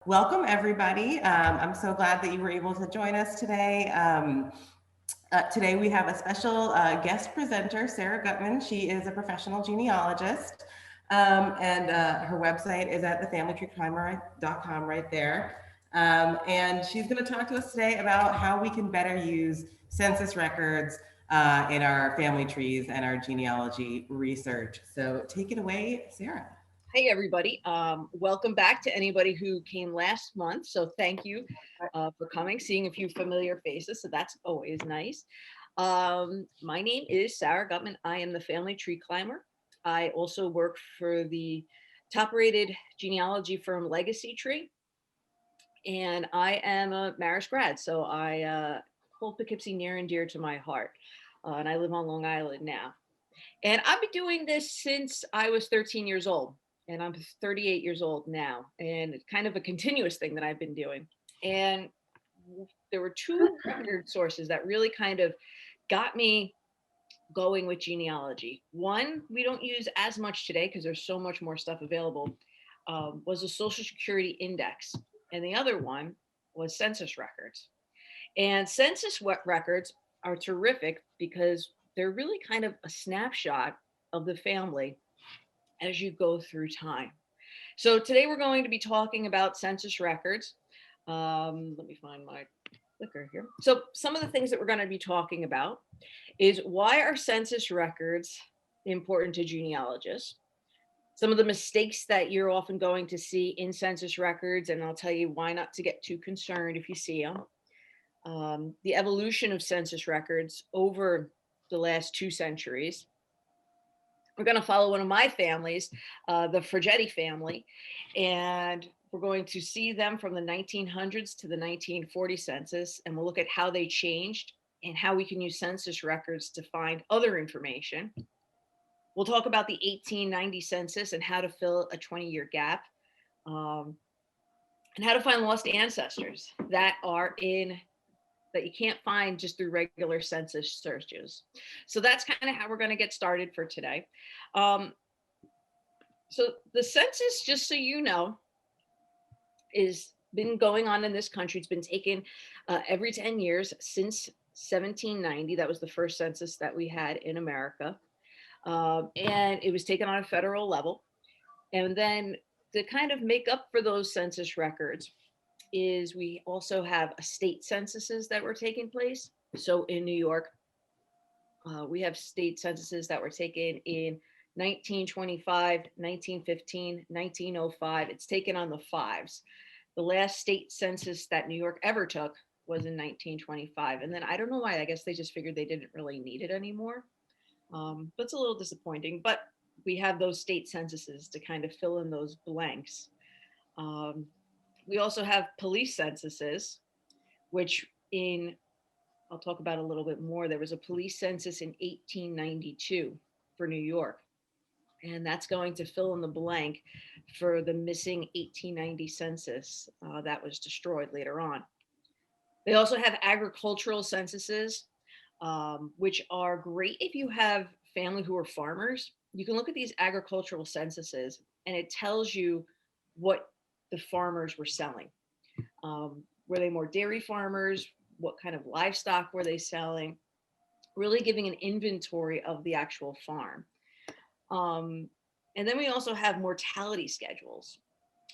Welcome, everybody. I'm so glad that you were able to join us today. Today we have a special guest presenter, Sarah Gutmann. She is a professional genealogist, and her website is at thefamilytreeclimber.com right there. And she's going to talk to us today about how we can better use census records in our family trees and our genealogy research. So take it away, Sarah. Hey, everybody. Welcome back to anybody who came last month. So thank you for coming, seeing a few familiar faces. So that's always nice. My name is Sarah Gutmann. I am the family tree climber. I also work for the top rated genealogy firm Legacy Tree. And I am a Marist grad. So I hold Poughkeepsie near and dear to my heart. And I live on Long Island now. And I've been doing this since I was 13 years old. And I'm 38 years old now. And it's kind of a continuous thing that I've been doing. And there were two record sources that really kind of got me going with genealogy. One, we don't use as much today because there's so much more stuff available, was the Social Security Index. And the other one was census records. And census records are terrific because they're really kind of a snapshot of the family as you go through time. So today we're going to be talking about census records. Let me find my clicker here. So some of the things that we're going to be talking about is why are census records important to genealogists? Some of the mistakes that you're often going to see in census records, and I'll tell you why not to get too concerned if you see them. The evolution of census records over the last 2 centuries. We're going to follow one of my families, the Fragetti family, and we're going to see them from the 1900s to the 1940 census, and we'll look at how they changed and how we can use census records to find other information. We'll talk about the 1890 census and how to fill a 20-year gap, and how to find lost ancestors that you can't find just through regular census searches. So that's kind of how we're going to get started for today. So the census, just so you know, is been going on in this country. It's been taken every 10 years since 1790. That was the first census that we had in America. And it was taken on a federal level. And then to kind of make up for those census records, is we also have state censuses that were taking place. So in New York, we have state censuses that were taken in 1925, 1915, 1905. It's taken on the fives. The last state census that New York ever took was in 1925. And then I don't know why, I guess they just figured they didn't really need it anymore. But it's a little disappointing, but we have those state censuses to kind of fill in those blanks. We also have police censuses, which I'll talk about a little bit more. There was a police census in 1892 for New York, and that's going to fill in the blank for the missing 1890 census that was destroyed later on. They also have agricultural censuses, which are great if you have family who are farmers. You can look at these agricultural censuses, and it tells you what the farmers were selling. Were they more dairy farmers? What kind of livestock were they selling? Really giving an inventory of the actual farm. And then we also have mortality schedules.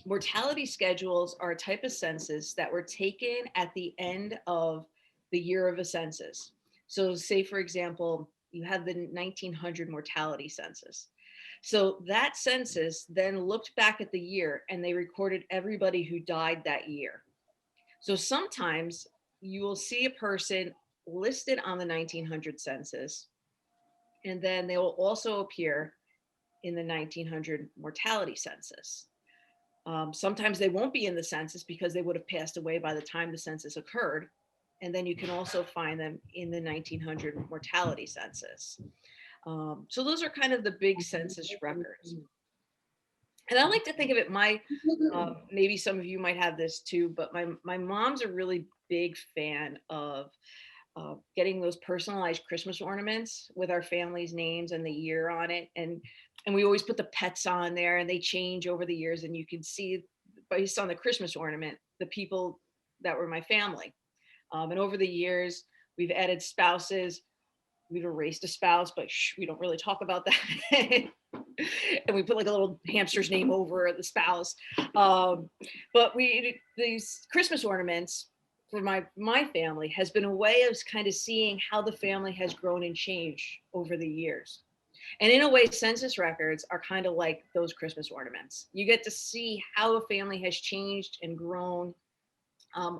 Mortality schedules are a type of census that were taken at the end of the year of a census. So say, for example, you have the 1900 mortality census. So that census then looked back at the year and they recorded everybody who died that year. So sometimes you will see a person listed on the 1900 census, and then they will also appear in the 1900 mortality census. Sometimes they won't be in the census because they would have passed away by the time the census occurred. And then you can also find them in the 1900 mortality census. So those are kind of the big census records. And I like to think of it, maybe some of you might have this too, but my mom's a really big fan of getting those personalized Christmas ornaments with our family's names and the year on it. And we always put the pets on there, and they change over the years, and you can see based on the Christmas ornament, the people that were my family. And over the years, we've added spouses. We've erased a spouse, but we don't really talk about that. And we put like a little hamster's name over the spouse. But these Christmas ornaments for my family has been a way of kind of seeing how the family has grown and changed over the years. And in a way, census records are kind of like those Christmas ornaments. You get to see how a family has changed and grown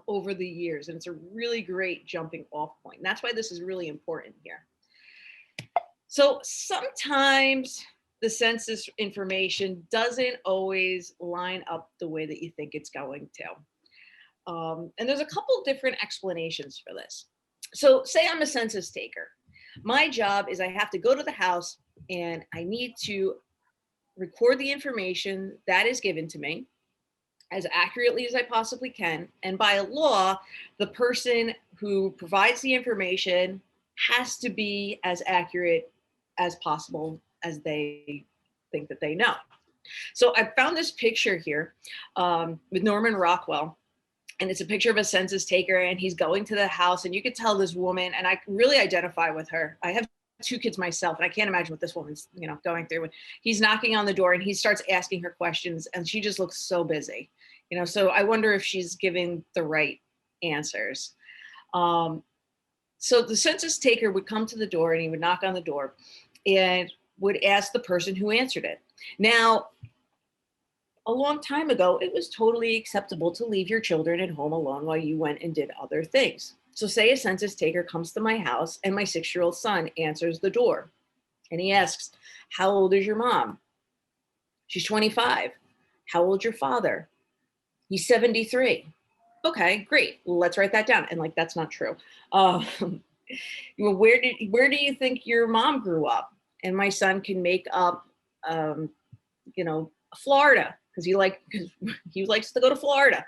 over the years. And it's a really great jumping off point. And that's why this is really important here. So sometimes the census information doesn't always line up the way that you think it's going to. And there's a couple different explanations for this. So say I'm a census taker. My job is I have to go to the house and I need to record the information that is given to me as accurately as I possibly can. And by law, the person who provides the information has to be as accurate as possible as they think that they know. So I found this picture here with Norman Rockwell. And it's a picture of a census taker, and he's going to the house, and you could tell this woman, and I really identify with her. I have 2 kids myself, and I can't imagine what this woman's, going through. When he's knocking on the door and he starts asking her questions, and she just looks so busy, so I wonder if she's giving the right answers. So the census taker would come to the door and he would knock on the door and would ask the person who answered it. Now, a long time ago, it was totally acceptable to leave your children at home alone while you went and did other things. So say a census taker comes to my house and my 6-year-old son answers the door and he asks, "How old is your mom?" "She's 25. "How old's your father?" "He's 73. "Okay, great. Well, let's write that down." And that's not true. Where do you think your mom grew up? And my son can make up, Florida, because he likes to go to Florida.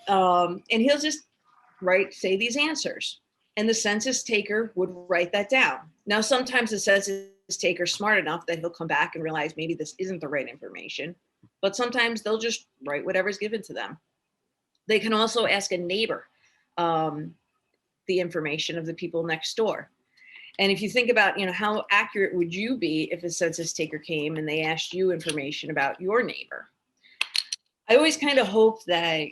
And he'll just say these answers. And the census taker would write that down. Now, sometimes the census taker is smart enough that he'll come back and realize maybe this isn't the right information. But sometimes they'll just write whatever's given to them. They can also ask a neighbor the information of the people next door. And if you think about, how accurate would you be if a census taker came and they asked you information about your neighbor? I always kind of hope that,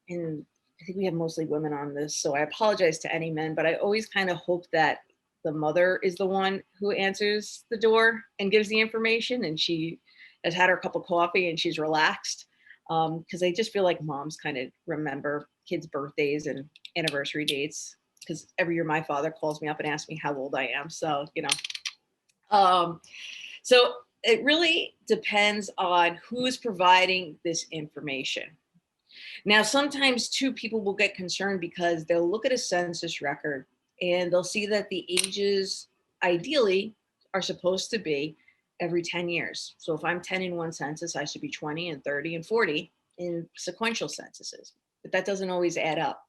and I think we have mostly women on this, so I apologize to any men, but I always kind of hope that the mother is the one who answers the door and gives the information, and she has had her cup of coffee and she's relaxed. Because I just feel like moms kind of remember kids' birthdays and anniversary dates. Because every year my father calls me up and asks me how old I am. So, so it really depends on who is providing this information. Now, sometimes too, people will get concerned because they'll look at a census record and they'll see that the ages ideally are supposed to be every 10 years. So if I'm 10 in one census, I should be 20 and 30 and 40 in sequential censuses, but that doesn't always add up.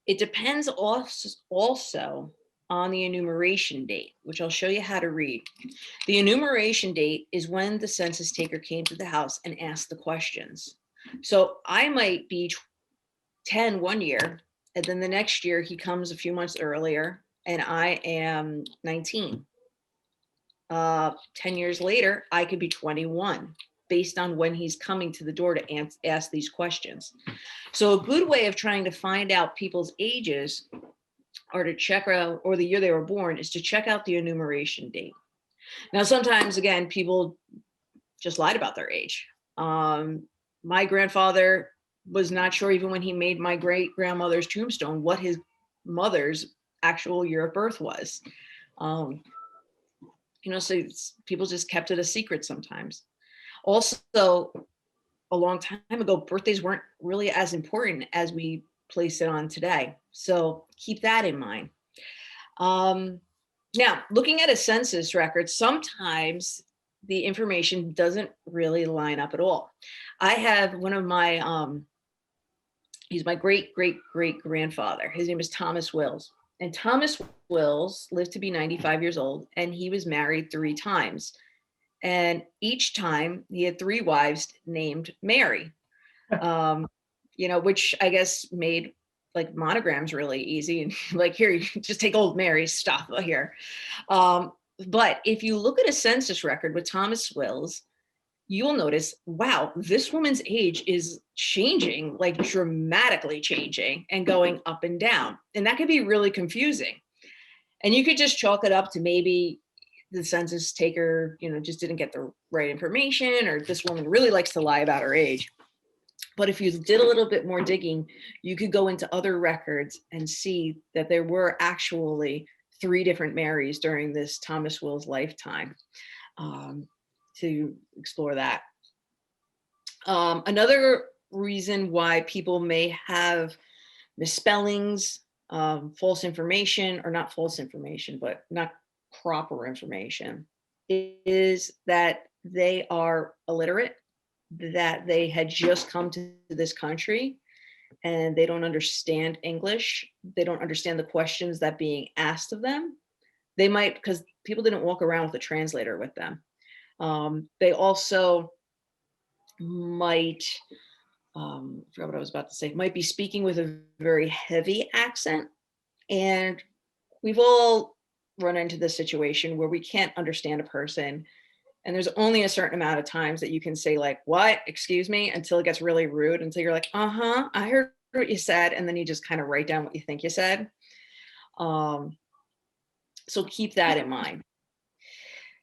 It depends also on the enumeration date, which I'll show you how to read. The enumeration date is when the census taker came to the house and asked the questions. So I might be 10 one year, and then the next year he comes a few months earlier and I am 19. 10 years later, I could be 21 based on when he's coming to the door to ask these questions. So a good way of trying to find out people's ages or to check out, or the year they were born, is to check out the enumeration date. Now, sometimes, again, people just lied about their age. My grandfather was not sure, even when he made my great grandmother's tombstone, what his mother's actual year of birth was. So people just kept it a secret sometimes. Also, a long time ago, birthdays weren't really as important as we place it on today. So keep that in mind. Now, looking at a census record, sometimes the information doesn't really line up at all. I have one of my, he's my great grandfather. His name is Thomas Wills. And Thomas Wills lived to be 95 years old, and he was married 3 times. And each time he had 3 wives named Mary. Which I guess made like monograms really easy. And like, here, you just take old Mary's stuff here. But if you look at a census record with Thomas Wills, you'll notice, wow, this woman's age is changing, like dramatically changing and going up and down. And that could be really confusing. And you could just chalk it up to maybe the census taker, just didn't get the right information, or this woman really likes to lie about her age. But if you did a little bit more digging, you could go into other records and see that there were actually 3 different Marys during this Thomas Wills lifetime, to explore that. Another reason why people may have misspellings, false information, or not false information, but not proper information, is that they are illiterate, that they had just come to this country and they don't understand English. They don't understand the questions that being asked of them. They might, because people didn't walk around with a translator with them. They also might, I forgot what I was about to say, might be speaking with a very heavy accent. And we've all run into this situation where we can't understand a person. And there's only a certain amount of times that you can say like, what, excuse me, until it gets really rude, until you're like, I heard what you said. And then you just kind of write down what you think you said. So keep that in mind.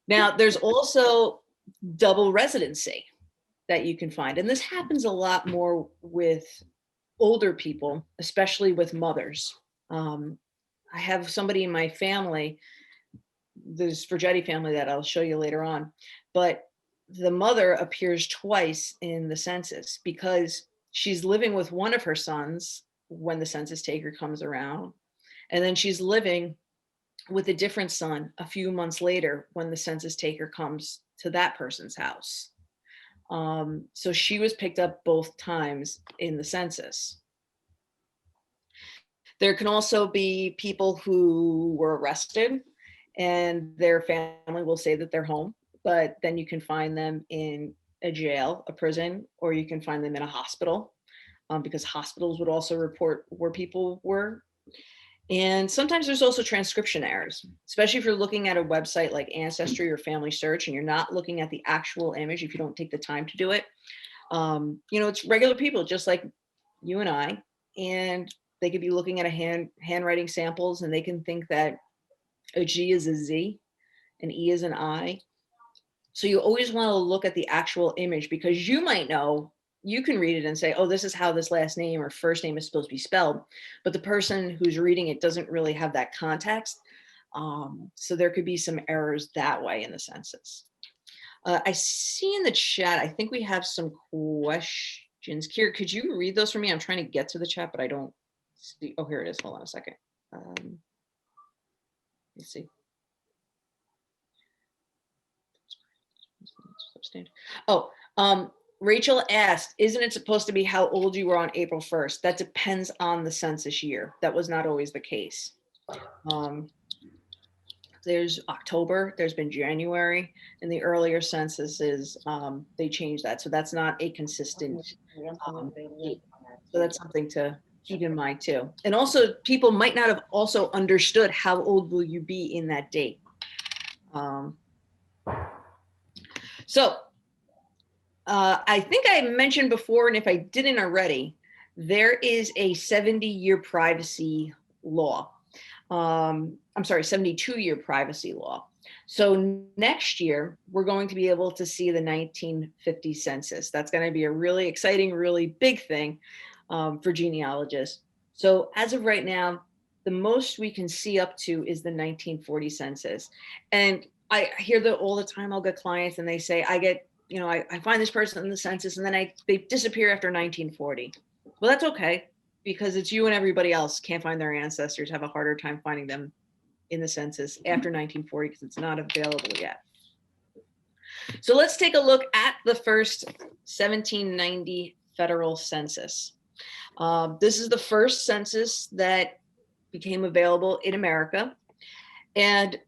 Now, there's also double residency that you can find. And this happens a lot more with older people, especially with mothers. I have somebody in my family, this Vergetti family that I'll show you later on, but the mother appears twice in the census because she's living with one of her sons when the census taker comes around. And then she's living with a different son a few months later when the census taker comes to that person's house. So she was picked up both times in the census. There can also be people who were arrested and their family will say that they're home, but then you can find them in a jail, a prison, or you can find them in a hospital, because hospitals would also report where people were. And sometimes there's also transcription errors, especially if you're looking at a website like Ancestry or Family Search and you're not looking at the actual image, if you don't take the time to do it. It's regular people just like you and I, and they could be looking at a handwriting samples and they can think that a G is a Z, an E is an I. So you always want to look at the actual image, because you might know, you can read it and say, oh, this is how this last name or first name is supposed to be spelled. But the person who's reading it doesn't really have that context. So there could be some errors that way in the census. I see in the chat, I think we have some questions. Kira, could you read those for me? I'm trying to get to the chat, but I don't see. Oh, here it is. Hold on a second. Let's see. Oh, Rachel asked, isn't it supposed to be how old you were on April 1st? That depends on the census year. That was not always the case. There's October, there's been January, and the earlier censuses, they changed that. So that's not a consistent date. So that's something to keep in mind too. And also people might not have also understood how old will you be in that date. I think I mentioned before, and if I didn't already, there is a 70-year privacy law. I'm sorry, 72-year privacy law. So next year, we're going to be able to see the 1950 census. That's going to be a really exciting, really big thing for genealogists. So as of right now, the most we can see up to is the 1940 census. And I hear that all the time. I'll get clients and they say, I find this person in the census and then they disappear after 1940. Well, that's okay, because it's you and everybody else can't find their ancestors, have a harder time finding them in the census after 1940 because it's not available yet. So let's take a look at the first 1790 federal census. This is the first census that became available in America. And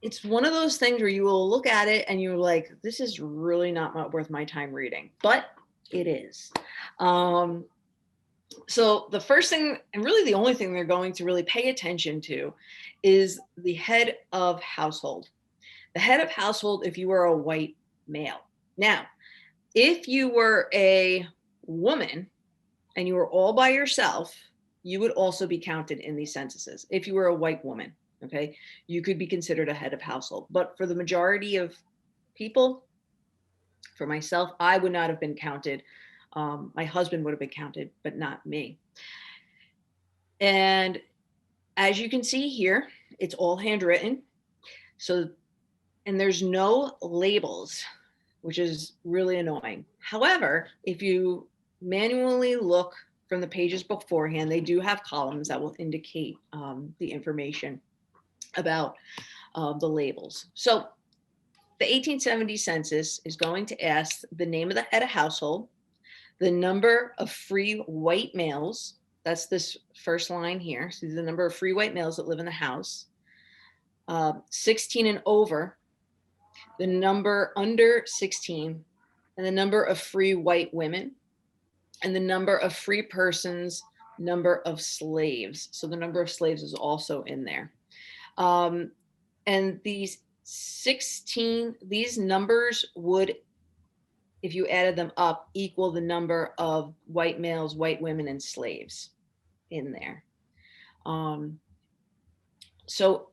it's one of those things where you will look at it and you're like, this is really not worth my time reading. But It is. So the first thing, and really the only thing they're going to really pay attention to, is the head of household. The head of household if you were a white male. Now, if you were a woman and you were all by yourself, you would also be counted in these censuses. If you were a white woman, okay, you could be considered a head of household. But for the majority of people, for myself, I would not have been counted. My husband would have been counted, but not me. And as you can see here, it's all handwritten. So, and there's no labels, which is really annoying. However, if you manually look from the pages beforehand, they do have columns that will indicate the information about the labels. So the 1870 census is going to ask the name of the head of household, the number of free white males. That's this first line here. So the number of free white males that live in the house. 16 and over, the number under 16, and the number of free white women, and the number of free persons, number of slaves. So the number of slaves is also in there. And these numbers would, if you added them up, equal the number of white males, white women, and slaves in there. So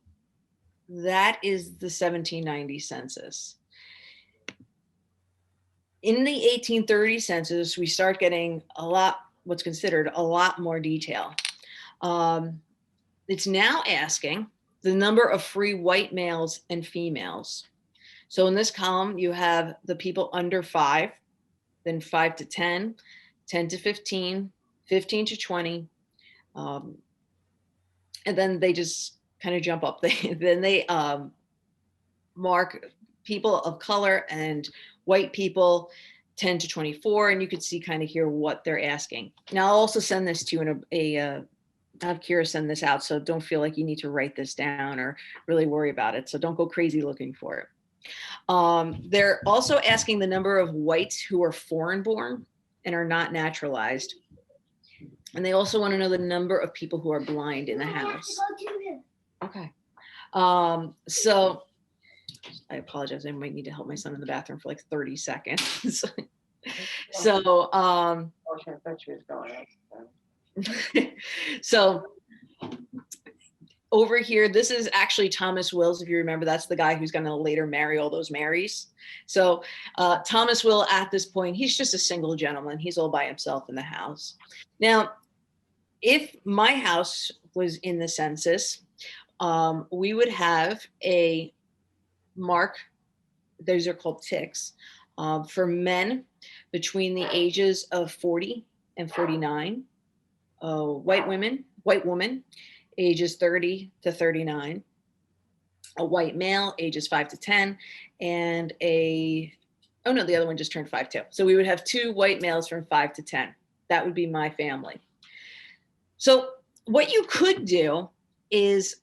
that is the 1790 census. In the 1830 census, we start getting what's considered a lot more detail. It's now asking the number of free white males and females. So in this column, you have the people under 5, then 5 to 10, 10 to 15, 15 to 20. And then they just kind of jump up. Then they mark people of color and white people 10 to 24. And you could see kind of here what they're asking. Now I'll also send this to you have Kira send this out. So don't feel like you need to write this down or really worry about it. So don't go crazy looking for it. They're also asking the number of whites who are foreign born and are not naturalized. And they also want to know the number of people who are blind in the house. Okay. So I apologize. I might need to help my son in the bathroom for like 30 seconds. So, so over here, this is actually Thomas Wills. If you remember, that's the guy who's going to later marry all those Marys. So Thomas Will, at this point, he's just a single gentleman. He's all by himself in the house. Now, if my house was in the census, we would have a mark. Those are called ticks for men between the ages of 40 and 49. White woman, ages 30 to 39, a white male, ages 5 to 10, and the other one just turned 5 too. So we would have 2 white males from 5 to 10. That would be my family. So what you could do is,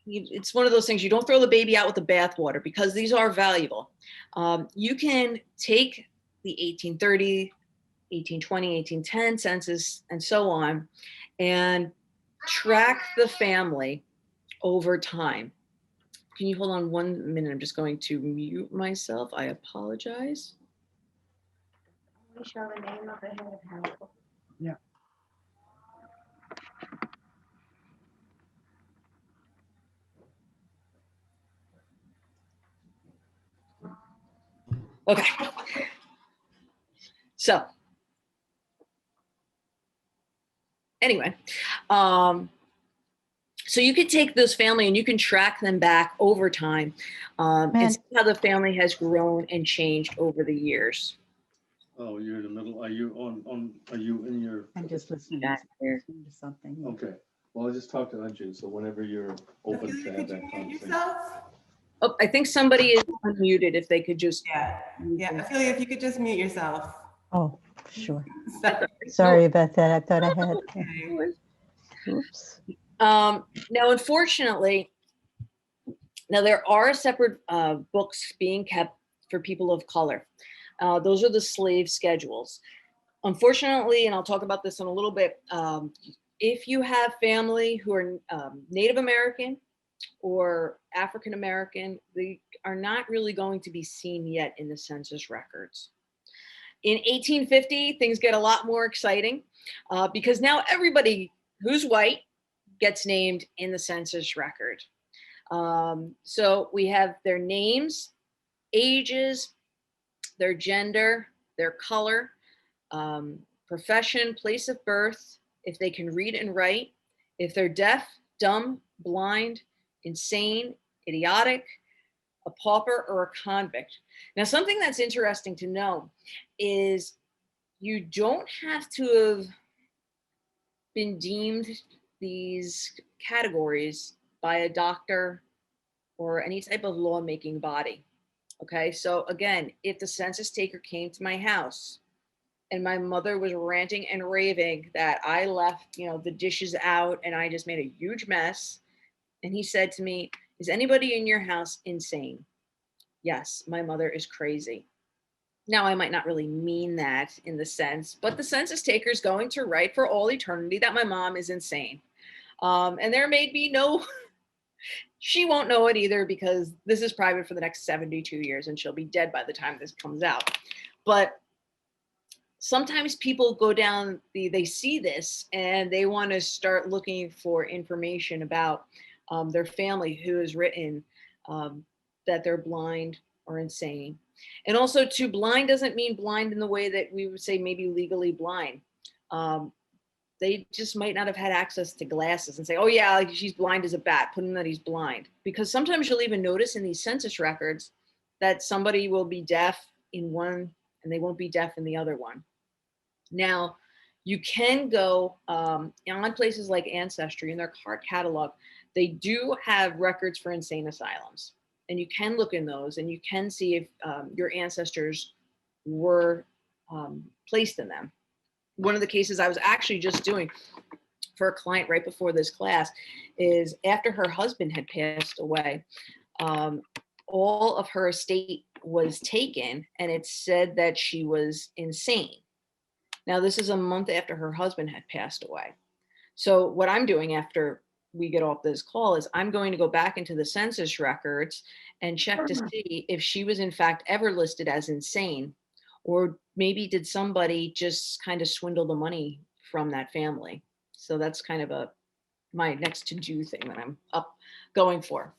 it's one of those things, you don't throw the baby out with the bathwater because these are valuable. You can take the 1830, 1820, 1810 census and so on, and track the family over time. Can you hold on 1 minute? I'm just going to mute myself. I apologize. We show the name of the head of household. Yeah. Okay. So anyway, so you could take this family and you can track them back over time and see how the family has grown and changed over the years. Oh, you're in the middle. Are you are you in your? I'm just listening Back here. to something. Okay. Well, I just talked to Anju, so whenever you're open to have that conversation. Oh, I think somebody is unmuted. If they could just. Yeah, Ophelia, if you could just mute yourself. Oh, sure. Sorry. Sorry about that. I thought I had. Okay. Oops. Now, unfortunately, there are separate books being kept for people of color. Those are the slave schedules. Unfortunately, and I'll talk about this in a little bit, if you have family who are Native American or African American, they are not really going to be seen yet in the census records. In 1850, things get a lot more exciting because now everybody who's white gets named in the census record. So we have their names, ages, their gender, their color, profession, place of birth, if they can read and write, if they're deaf, dumb, blind, insane, idiotic, a pauper, or a convict. Now, something that's interesting to know is you don't have to have been deemed these categories by a doctor or any type of lawmaking body. Okay, so again, if the census taker came to my house and my mother was ranting and raving that I left, the dishes out and I just made a huge mess, and he said to me, "Is anybody in your house insane?" Yes, my mother is crazy. Now, I might not really mean that in the sense, but the census taker is going to write for all eternity that my mom is insane. And there may be no, she won't know it either because this is private for the next 72 years and she'll be dead by the time this comes out. But sometimes people go down, they see this and they want to start looking for information about their family who has written that they're blind or insane. And also, too, blind doesn't mean blind in the way that we would say maybe legally blind. They just might not have had access to glasses and say, "Oh yeah, like she's blind as a bat," put him that he's blind. Because sometimes you'll even notice in these census records that somebody will be deaf in one and they won't be deaf in the other one. Now, you can go on places like Ancestry in their card catalog. They do have records for insane asylums. And you can look in those and you can see if your ancestors were placed in them. One of the cases I was actually just doing for a client right before this class is after her husband had passed away, all of her estate was taken and it said that she was insane. Now, this is a month after her husband had passed away. So what I'm doing after we get off this call is I'm going to go back into the census records and check to see if she was in fact ever listed as insane, or maybe did somebody just kind of swindle the money from that family. So that's kind of my next to-do thing that I'm going for.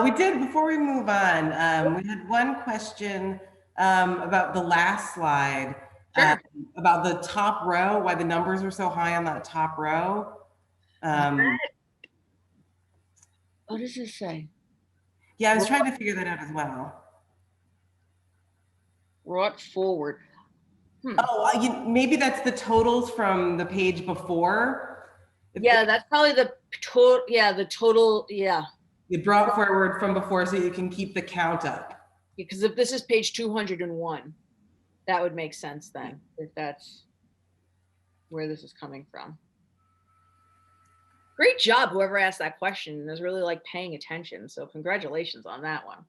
We did, before we move on, we had one question about the last slide. Sure. About the top row, why the numbers are so high on that top row. What does it say? Yeah, I was trying to figure that out as well. Brought forward. Oh, maybe that's the totals from the page before. Yeah, that's probably the total. Yeah, the total. Yeah. You brought forward from before so you can keep the count up. Because if this is page 201, that would make sense then, if that's where this is coming from. Great job, whoever asked that question. Is really like paying attention. So congratulations on that one.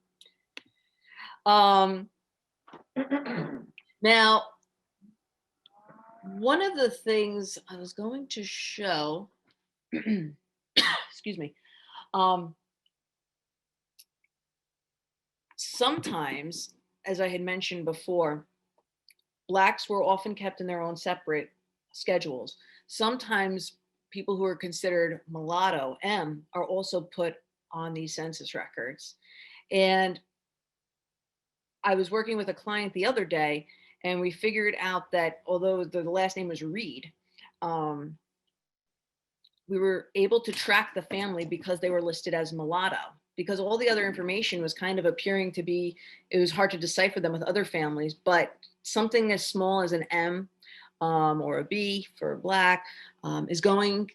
Now, one of the things I was going to show, excuse me, sometimes, as I had mentioned before, Blacks were often kept in their own separate schedules. Sometimes people who are considered mulatto, M, are also put on these census records. And I was working with a client the other day, and we figured out that although the last name was Reed, we were able to track the family because they were listed as mulatto, because all the other information was kind of appearing to be, it was hard to decipher them with other families, but something as small as an M or a B for Black is going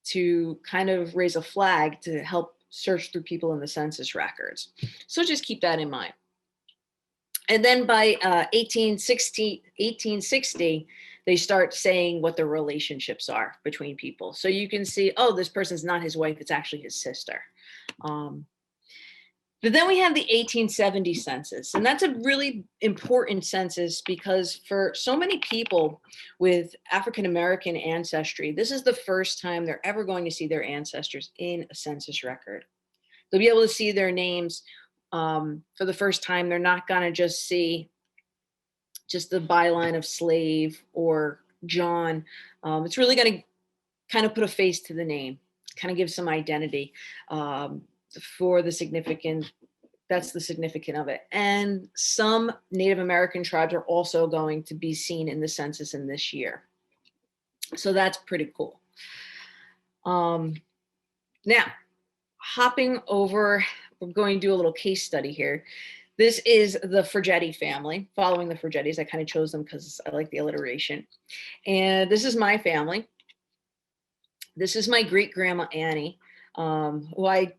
to kind of raise a flag to help search through people in the census records. So just keep that in mind. And then by 1860, they start saying what the relationships are between people. So you can see, oh, this person's not his wife, it's actually his sister. But then we have the 1870 census, and that's a really important census because for so many people with African-American ancestry, this is the first time they're ever going to see their ancestors in a census record. They'll be able to see their names for the first time. They're not going to just see just the byline of slave or John. It's really going to kind of put a face to the name, kind of give some identity for the significant. That's the significance of it. And some Native American tribes are also going to be seen in the census in this year. So that's pretty cool. Now, hopping over, we're going to do a little case study here. This is the Fergetti family, following the Fergettis. I kind of chose them because I like the alliteration. And this is my family. This is my great grandma Annie, who I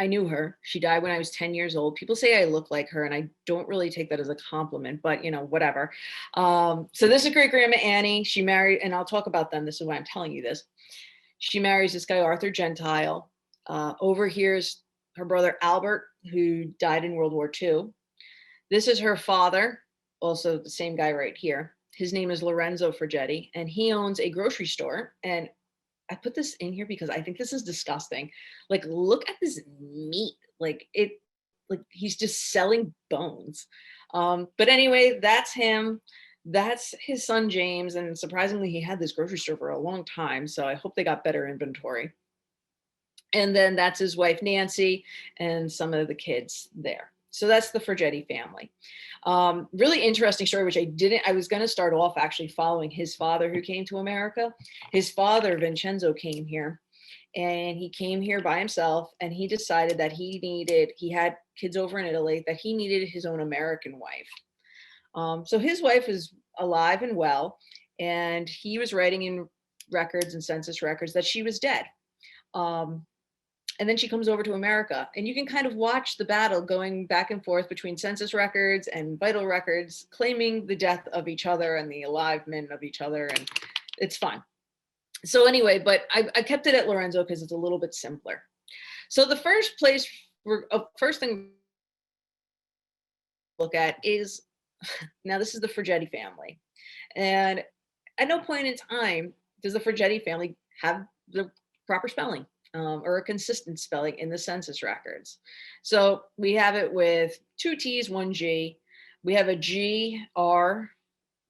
knew her. She died when I was 10 years old. People say I look like her, and I don't really take that as a compliment, but you know, whatever. So this is great grandma Annie. She married, and I'll talk about them. This is why I'm telling you this. She marries this guy, Arthur Gentile. Over here's her brother, Albert, who died in World War II. This is her father, also the same guy right here. His name is Lorenzo Fergetti, and he owns a grocery store. And I put this in here because I think this is disgusting. Like, look at this meat. Like he's just selling bones. But anyway, that's him. That's his son, James. And surprisingly, he had this grocery store for a long time. So I hope they got better inventory. And then that's his wife, Nancy, and some of the kids there. So that's the Fergetti family. Really interesting story, which I was going to start off actually following his father who came to America. His father, Vincenzo, came here, and he came here by himself, and he decided that he had kids over in Italy, that he needed his own American wife. So his wife is alive and well, and he was writing in records and census records that she was dead. And then she comes over to America, and you can kind of watch the battle going back and forth between census records and vital records, claiming the death of each other and the aliveness of each other. And it's fun. So anyway, but I kept it at Lorenzo because it's a little bit simpler. So the first thing to look at is, now this is the Fergetti family. And at no point in time does the Fergetti family have the proper spelling. Or a consistent spelling in the census records. So we have it with 2 T's, 1 G. We have a G, R,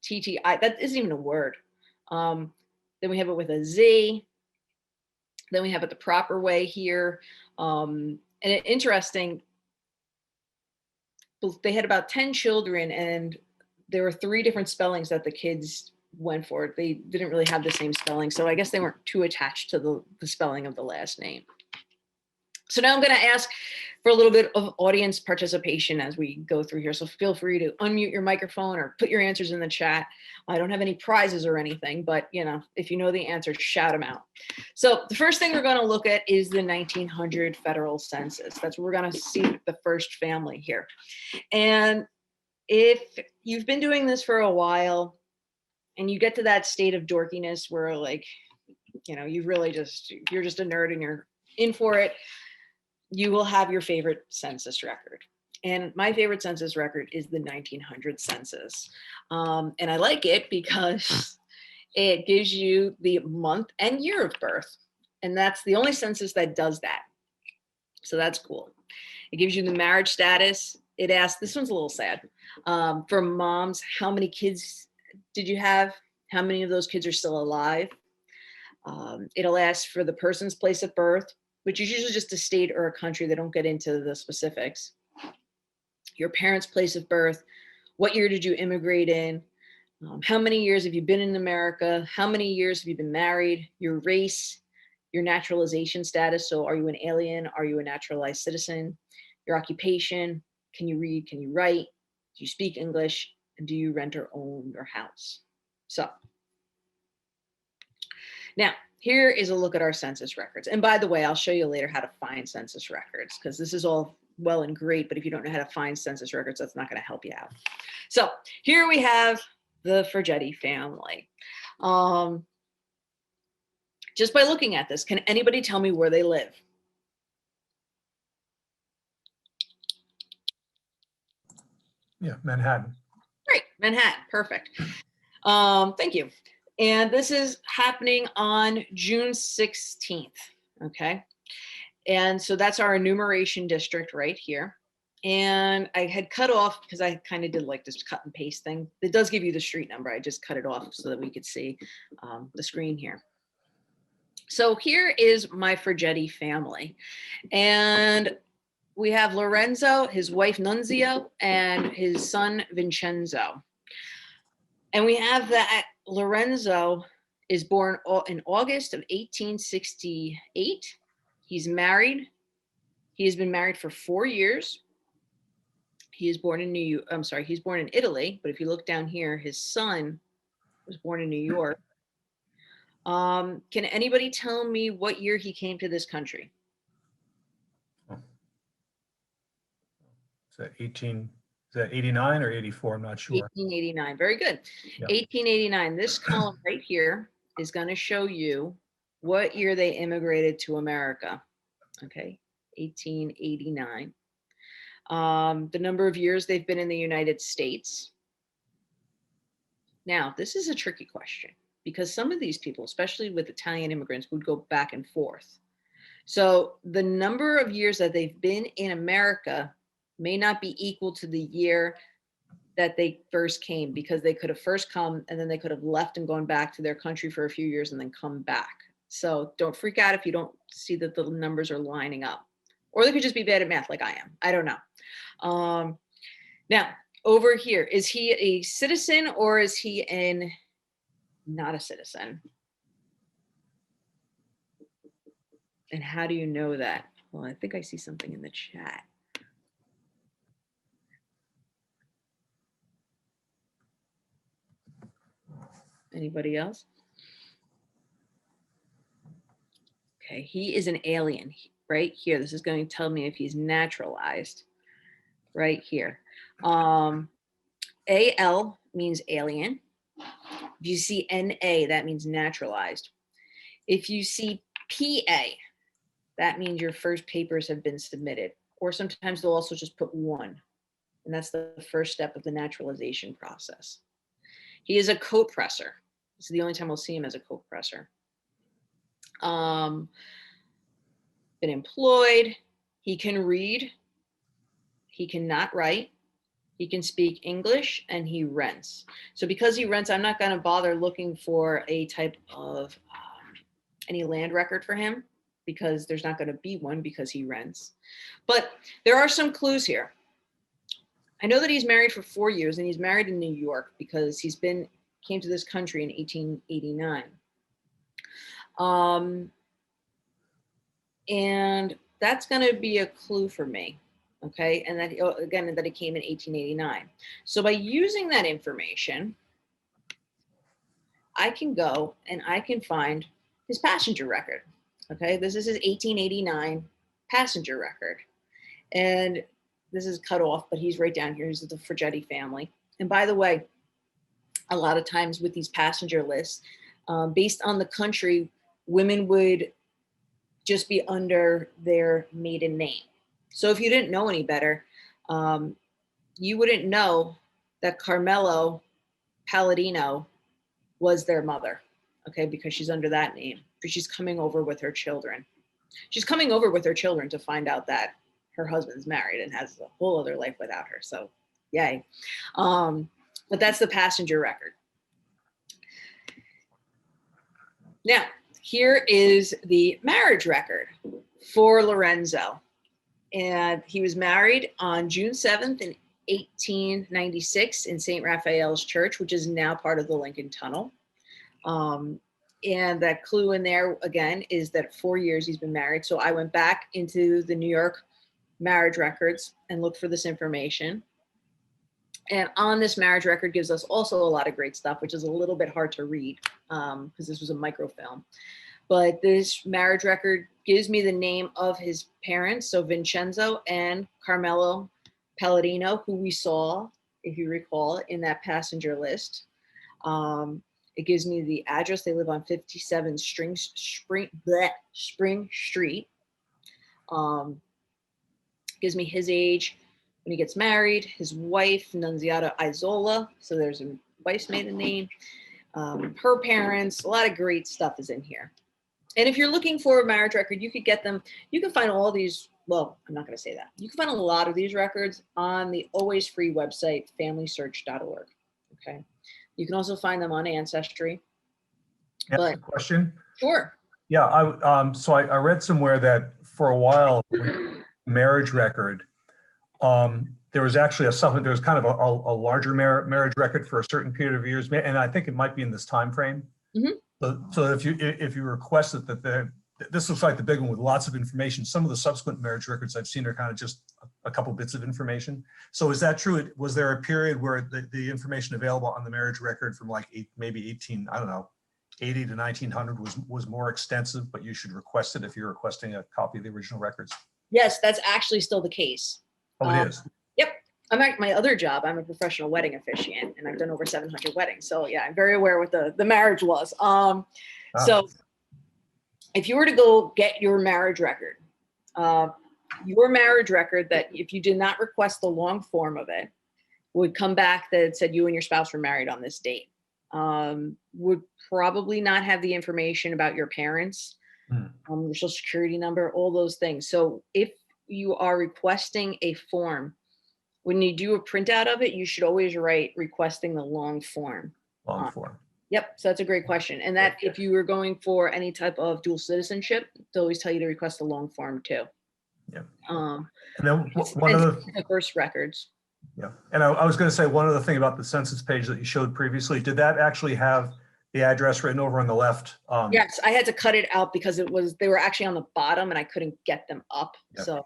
T, T, I. That isn't even a word. Then we have it with a Z. Then we have it the proper way here. And interesting, they had about 10 children, and there were 3 different spellings that the kids went for. They didn't really have the same spelling, so I guess they weren't too attached to the spelling of the last name. So now I'm going to ask for a little bit of audience participation as we go through here. So feel free to unmute your microphone or put your answers in the chat. I don't have any prizes or anything, but you know, if you know the answers, shout them out. So the first thing we're going to look at is the 1900 federal census. That's where we're going to see the first family here. And if you've been doing this for a while, and you get to that state of dorkiness where, like, you know, you're just a nerd and you're in for it, you will have your favorite census record. And my favorite census record is the 1900 census. And I like it because it gives you the month and year of birth. And that's the only census that does that. So that's cool. It gives you the marriage status. It asks, this one's a little sad, for moms, how many kids did you have? How many of those kids are still alive? It'll ask for the person's place of birth, which is usually just a state or a country. They don't get into the specifics. Your parents' place of birth. What year did you immigrate in? How many years have you been in America? How many years have you been married? Your race, your naturalization status. So are you an alien? Are you a naturalized citizen? Your occupation. Can you read? Can you write? Do you speak English? And do you rent or own your house? So now here is a look at our census records. And by the way, I'll show you later how to find census records, because this is all well and great, but if you don't know how to find census records, that's not going to help you out. So here we have the Fergetti family. Just by looking at this, can anybody tell me where they live? Yeah, Manhattan. Great, Manhattan, perfect. Thank you. And this is happening on June 16th, okay? And so that's our enumeration district right here. And I had cut off, because I kind of did like this cut and paste thing. It does give you the street number. I just cut it off so that we could see the screen here. So here is my Frigetti family. And we have Lorenzo, his wife Nunzio, and his son Vincenzo. And we have that Lorenzo is born in August of 1868. He's married. He has been married for 4 years. He is born in he's born in Italy, but if you look down here, his son was born in New York. Can anybody tell me what year he came to this country? Is that 89 or 84? I'm not sure. 1889. Very good. Yeah. 1889. This column right here is going to show you what year they immigrated to America. Okay, 1889. The number of years they've been in the United States. Now, this is a tricky question because some of these people, especially with Italian immigrants, would go back and forth. So the number of years that they've been in America may not be equal to the year that they first came, because they could have first come and then they could have left and gone back to their country for a few years and then come back. So don't freak out if you don't see that the numbers are lining up. Or they could just be bad at math like I am. I don't know. Now, over here, is he a citizen or is he not a citizen? And how do you know that? Well, I think I see something in the chat. Anybody else? Okay, he is an alien right here. This is going to tell me if he's naturalized right here. AL means alien. If you see NA, that means naturalized. If you see PA, that means your first papers have been submitted. Or sometimes they'll also just put 1. And that's the first step of the naturalization process. He is a coat presser. This is the only time we'll see him as a coat presser. Been employed. He can read. He cannot write. He can speak English, and he rents. So because he rents, I'm not going to bother looking for a type of any land record for him, because there's not going to be one because he rents. But there are some clues here. I know that he's married for 4 years, and he's married in New York because came to this country in 1889. And that's going to be a clue for me. Okay, and that again, that it came in 1889. So by using that information, I can go and I can find his passenger record. Okay, this is his 1889 passenger record. And this is cut off, but he's right down here. He's the Frigetti family. And by the way, a lot of times with these passenger lists, based on the country, women would just be under their maiden name. So if you didn't know any better, you wouldn't know that Carmelo Palladino was their mother, okay, because she's under that name. But she's coming over with her children. She's coming over with her children to find out that her husband's married and has a whole other life without her. So, yay. But that's the passenger record. Now, here is the marriage record for Lorenzo. And he was married on June 7th in 1896 in St. Raphael's Church, which is now part of the Lincoln Tunnel. And that clue in there, again, is that 4 years he's been married. So I went back into the New York marriage records and looked for this information. And on this marriage record gives us also a lot of great stuff, which is a little bit hard to read because this was a microfilm. But this marriage record gives me the name of his parents, so Vincenzo and Carmelo Palladino, who we saw, if you recall, in that passenger list. It gives me the address. They live on 57 Spring Street. Gives me his age, When he gets married, his wife, Nunziata Isola, so there's a wife's maiden name, her parents, a lot of great stuff is in here. And if you're looking for a marriage record, you could get them, you can find all these, well, I'm not going to say that. You can find a lot of these records on the always free website, familysearch.org. Okay. You can also find them on Ancestry. Ask But a question. sure. Yeah, so I read somewhere that for a while, marriage record, there was actually a supplement, there was kind of a larger marriage record for a certain period of years, and I think it might be in this time frame. So if you requested that this looks like the big one with lots of information. Some of the subsequent marriage records I've seen are kind of just a couple bits of information. So is that true? Was there a period where the information available on the marriage record from like maybe 18, I don't know, 80 to 1900 was more extensive, but you should request it if you're requesting a copy of the original records? Yes, that's actually still the case. Oh, it is? Yep. I'm at my other job. I'm a professional wedding officiant, and I've done over 700 weddings. So yeah, I'm very aware what the marriage laws. So if you were to go get your marriage record that if you did not request the long form of it, would come back that said you and your spouse were married on this date. Would probably not have the information about your parents, your social security number, all those things. So if you are requesting a form, when you do a printout of it, you should always write requesting the long form. Long form. Yep. So that's a great question. And that if you were going for any type of dual citizenship, they'll always tell you to request a long form too. Yeah. And then one of the first records. Yeah. And I was going to say one other thing about the census page that you showed previously. Did that actually have the address written over on the left? Yes, I had to cut it out because they were actually on the bottom and I couldn't get them up. Yep. So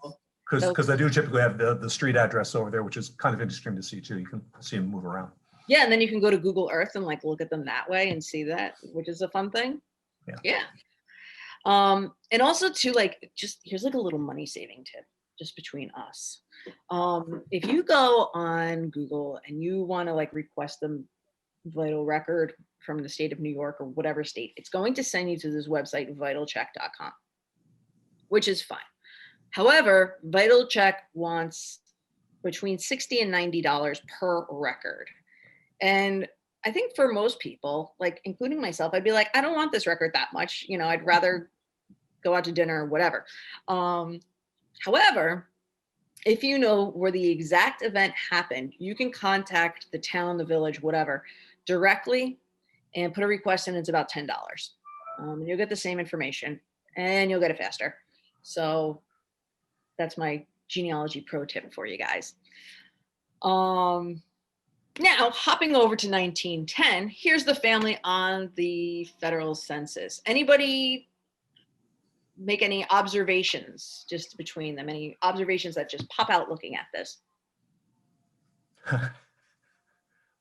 because they do typically have the street address over there, which is kind of interesting to see too. You can see them move around. Yeah, and then you can go to Google Earth and like look at them that way and see that, which is a fun thing. Yeah. And also too, like, just here's like a little money saving tip just between us. If you go on Google and you want to like request the vital record from the state of New York or whatever state, it's going to send you to this website, vitalcheck.com, which is fine. However, VitalCheck wants between $60 and $90 per record. And I think for most people, like including myself, I'd be like, I don't want this record that much. You know, I'd rather go out to dinner or whatever. However, if you know where the exact event happened, you can contact the town, the village, whatever, directly and put a request in. It's about $10. You'll get the same information and you'll get it faster. So that's my genealogy pro tip for you guys. Now, hopping over to 1910, here's the family on the federal census. Anybody make any observations just between them? Any observations that just pop out looking at this? A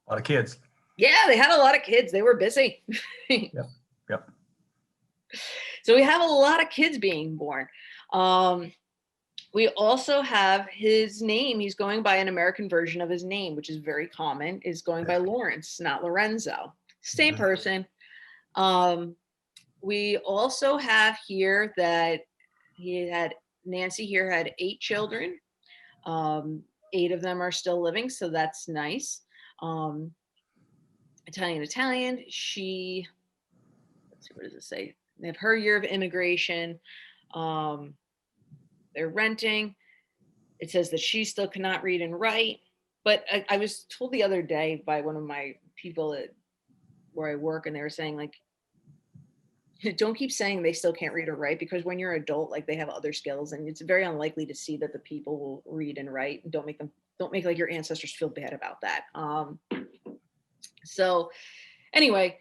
lot of kids. Yeah, they had a lot of kids. They were busy. Yep. So we have a lot of kids being born. We also have his name. He's going by an American version of his name, which is very common, is going by Lawrence, not Lorenzo. Same person. We also have here that Nancy here had 8 children. 8 of them are still living, so that's nice. Italian. She, let's see, what does it say? They have her year of immigration. They're renting. It says that she still cannot read and write. But I was told the other day by one of my people where I work, and they were saying, like, don't keep saying they still can't read or write, because when you're an adult, like, they have other skills, and it's very unlikely to see that the people will read and write. And don't make like your ancestors feel bad about that. So anyway,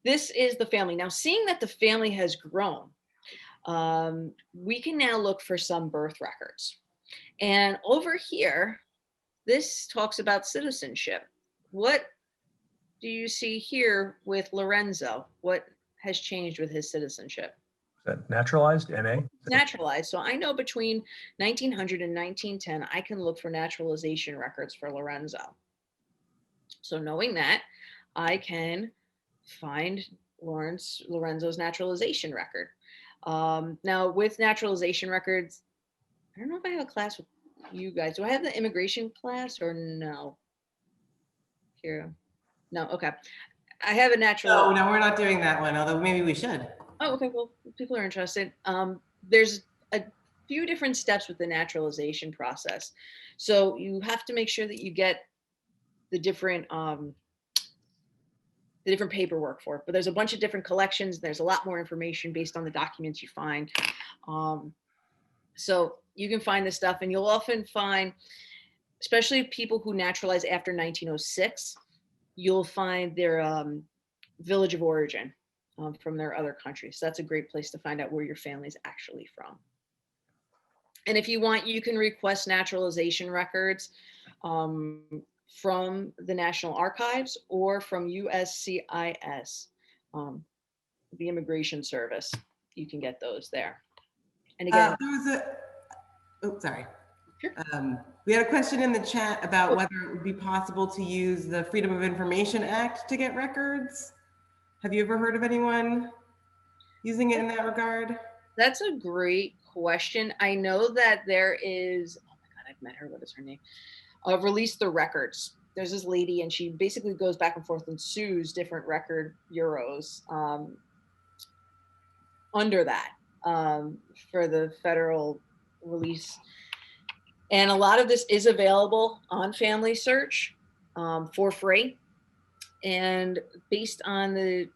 this is the family. Now, seeing that the family has grown, we can now look for some birth records. And over here, this talks about citizenship. What do you see here with Lorenzo? What has changed with his citizenship? Is that naturalized, NA? Naturalized. So I know between 1900 and 1910, I can look for naturalization records for Lorenzo. So knowing that, I can find Lorenzo's naturalization record. Now with naturalization records, I don't know if I have a class with, you guys. Do I have the immigration class or no? Here. No, okay. I have a natural. No, no, we're not doing that one, although maybe we should. Oh, okay. Well, people are interested. There's a few different steps with the naturalization process. So you have to make sure that you get the different paperwork for it. But there's a bunch of different collections. There's a lot more information based on the documents you find. So you can find this stuff, and you'll often find, especially people who naturalize after 1906, you'll find their village of origin from their other countries. So that's a great place to find out where your family's actually from. And if you want, you can request naturalization records from the National Archives or from USCIS, the Immigration Service. You can get those there. And again, There was a, oh, sorry. Sure. We had a question in the chat about whether it would be possible to use the Freedom of Information Act to get records. Have you ever heard of anyone using it in that regard? that's a great question. I know that there is, oh my God, I've met her. What is her name? Release the Records. There's this lady, and she basically goes back and forth and sues different record bureaus under that for the federal release. And a lot of this is available on Family Search for free. And based on the,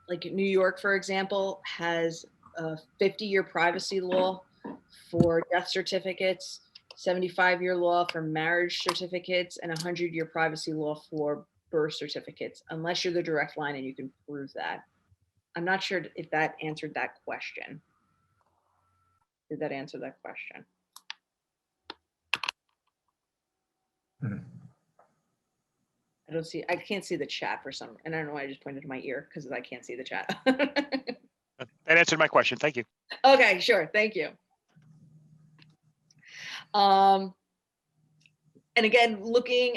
like New York, for example, has a 50-year privacy law for death certificates, 75-year law for marriage certificates, and 100-year privacy law for birth certificates, unless you're the direct line and you can prove that. I'm not sure if that answered that question. Did that answer that question? I can't see the chat for some, and I don't know why I just pointed to my ear because I can't see the chat. That answered my question. Thank you. Okay, sure. Thank you. And again,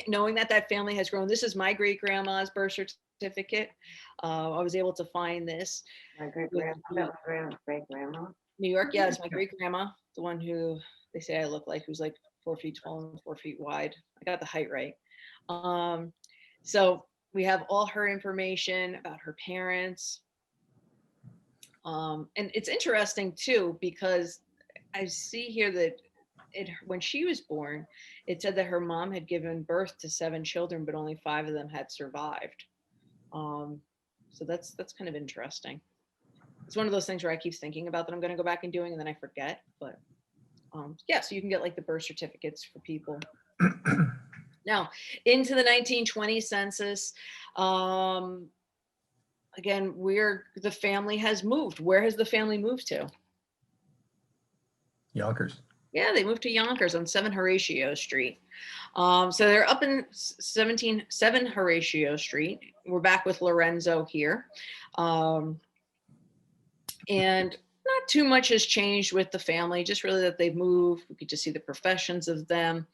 knowing that that family has grown, this is my great grandma's birth certificate. I was able to find this. My great grandma. New York, yes, my great grandma, the one who they say I look like, who's like 4 feet tall and 4 feet wide. I got the height right. So we have all her information about her parents. And it's interesting too, because I see here that when she was born, it said that her mom had given birth to 7 children, but only 5 of them had survived. So that's kind of interesting. It's one of those things where I keep thinking about that I'm going to go back and doing, and then I forget. But yeah, so you can get like the birth certificates for people. Now, into the 1920 census. Again, the family has moved. Where has the family moved to? Yonkers. Yeah, they moved to Yonkers on 7 Horatio Street. So they're up in 7 Horatio Street. We're back with Lorenzo here. And not too much has changed with the family, just really that they've moved. We could just see the professions of them.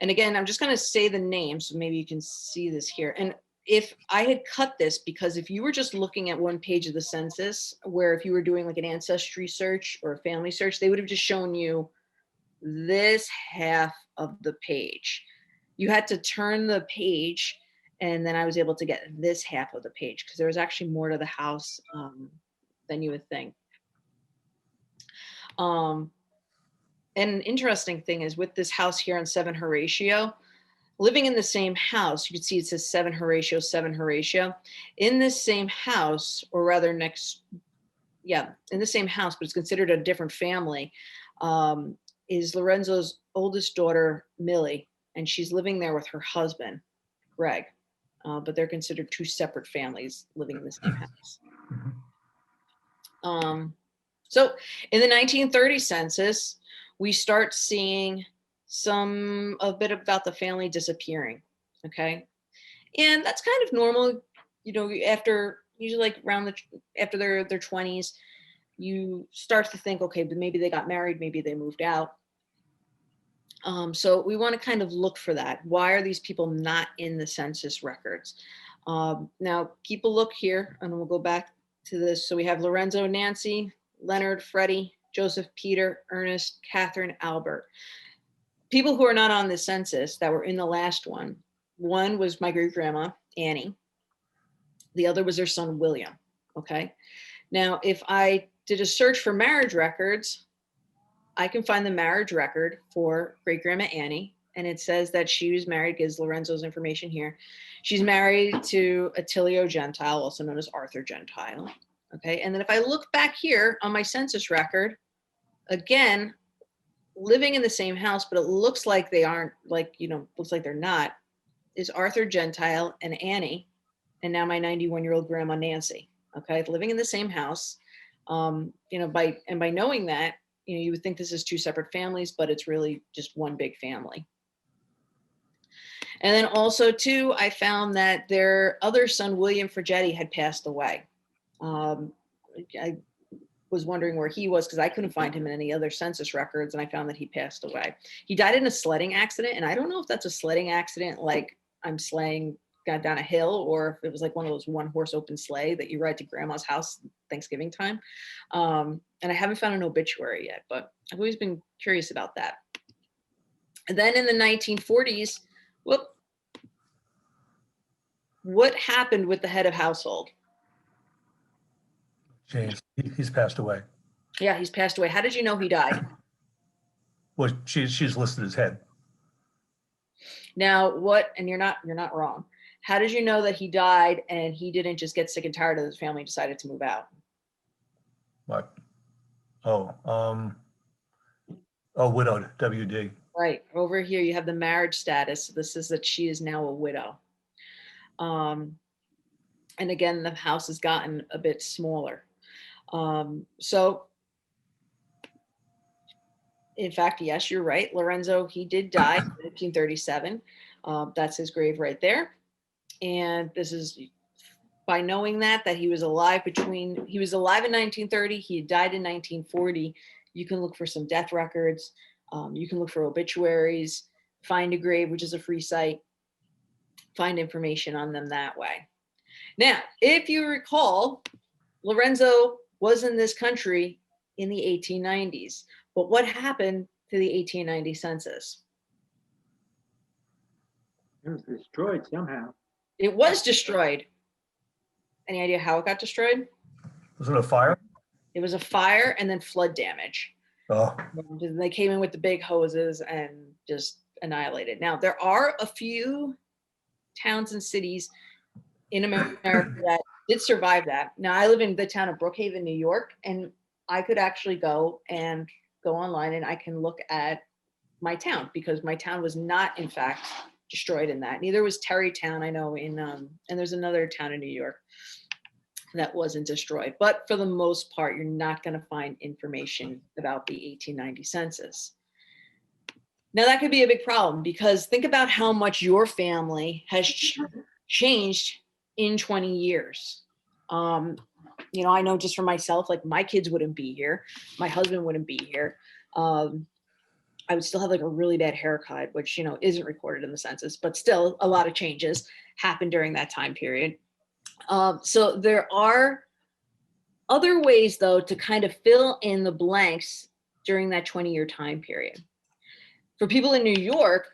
And again, I'm just going to say the names, so maybe you can see this here. And if I had cut this, because if you were just looking at one page of the census, where if you were doing like an ancestry search or a family search, they would have just shown you this half of the page. You had to turn the page, and then I was able to get this half of the page because there was actually more to the house than you would think. And an interesting thing is with this house here on 7 Horatio, living in the same house, you can see it says 7 Horatio, 7 Horatio. In this same house, or rather in the same house, but it's considered a different family, is Lorenzo's oldest daughter, Millie, and she's living there with her husband, Greg. But they're considered 2 separate families living in the same house. So in the 1930 census, we start seeing a bit about the family disappearing. Okay. And that's kind of normal, after usually like after their 20s, you start to think, okay, but maybe they got married, maybe they moved out. So we want to kind of look for that. Why are these people not in the census records? Now keep a look here, and we'll go back to this. So we have Lorenzo, Nancy, Leonard, Freddie, Joseph, Peter, Ernest, Catherine, Albert. people who are not on the census that were in the last one, one was my great grandma, Annie. The other was her son, William. Okay. Now, if I did a search for marriage records, I can find the marriage record for great grandma Annie. And it says that she was married, gives Lorenzo's information here. She's married to Attilio Gentile, also known as Arthur Gentile. Okay. And then if I look back here on my census record, again, living in the same house, but it looks like they aren't, like, looks like they're not, is Arthur Gentile and Annie, and now my 91-year-old grandma Nancy. Okay, living in the same house. By knowing that, you would think this is two separate families, but it's really just one big family. And then also too, I found that their other son, William Frigetti, had passed away. I was wondering where he was because I couldn't find him in any other census records, and I found that he passed away. He died in a sledding accident, and I don't know if that's a sledding accident like I'm sleighing down a hill, or if it was like one of those one-horse open sleigh that you ride to grandma's house Thanksgiving time. And I haven't found an obituary yet, but I've always been curious about that. And then in the 1940s, what happened with the head of household? James, he's passed away. Yeah, he's passed away. How did you know he died? Well, she's listed as head. Now, and you're not wrong. How did you know that he died and he didn't just get sick and tired of his family and decided to move out? What? Widowed, WD. Right. Over here, you have the marriage status. This is that she is now a widow. And again, the house has gotten a bit smaller. So in fact, yes, you're right. Lorenzo, he did die in 1937. That's his grave right there. And this is by knowing that he was alive in 1930, he died in 1940. You can look for some death records. You can look for obituaries, find a grave, which is a free site, find information on them that way. Now, if you recall, Lorenzo was in this country in the 1890s, but what happened to the 1890 census? It was destroyed somehow. It was destroyed. Any idea how it got destroyed? Was it a fire? It was a fire and then flood damage. Oh, They came in with the big hoses and just annihilated. Now, there are a few towns and cities in America that did survive that. Now, I live in the town of Brookhaven, New York, and I could actually go online and I can look at my town because my town was not, in fact, destroyed in that. Neither was Terrytown, I know, and there's another town in New York that wasn't destroyed. But for the most part, you're not going to find information about the 1890 census. Now, that could be a big problem because think about how much your family has changed in 20 years. I know just for myself, like my kids wouldn't be here. My husband wouldn't be here. I would still have like a really bad haircut, which, isn't recorded in the census, but still a lot of changes happened during that time period. So there are other ways, though, to kind of fill in the blanks during that 20-year time period. For people in New York,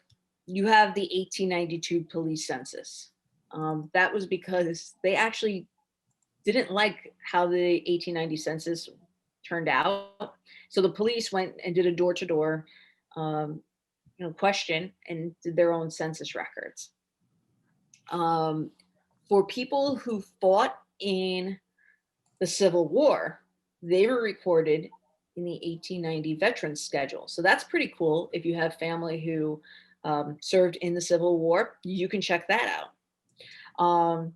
you have the 1892 police census. That was because they actually didn't like how the 1890 census turned out. So the police went and did a door-to-door question and did their own census records. For people who fought in the Civil War, they were recorded in the 1890 Veterans Schedule. So that's pretty cool. If you have family who served in the Civil War, you can check that out.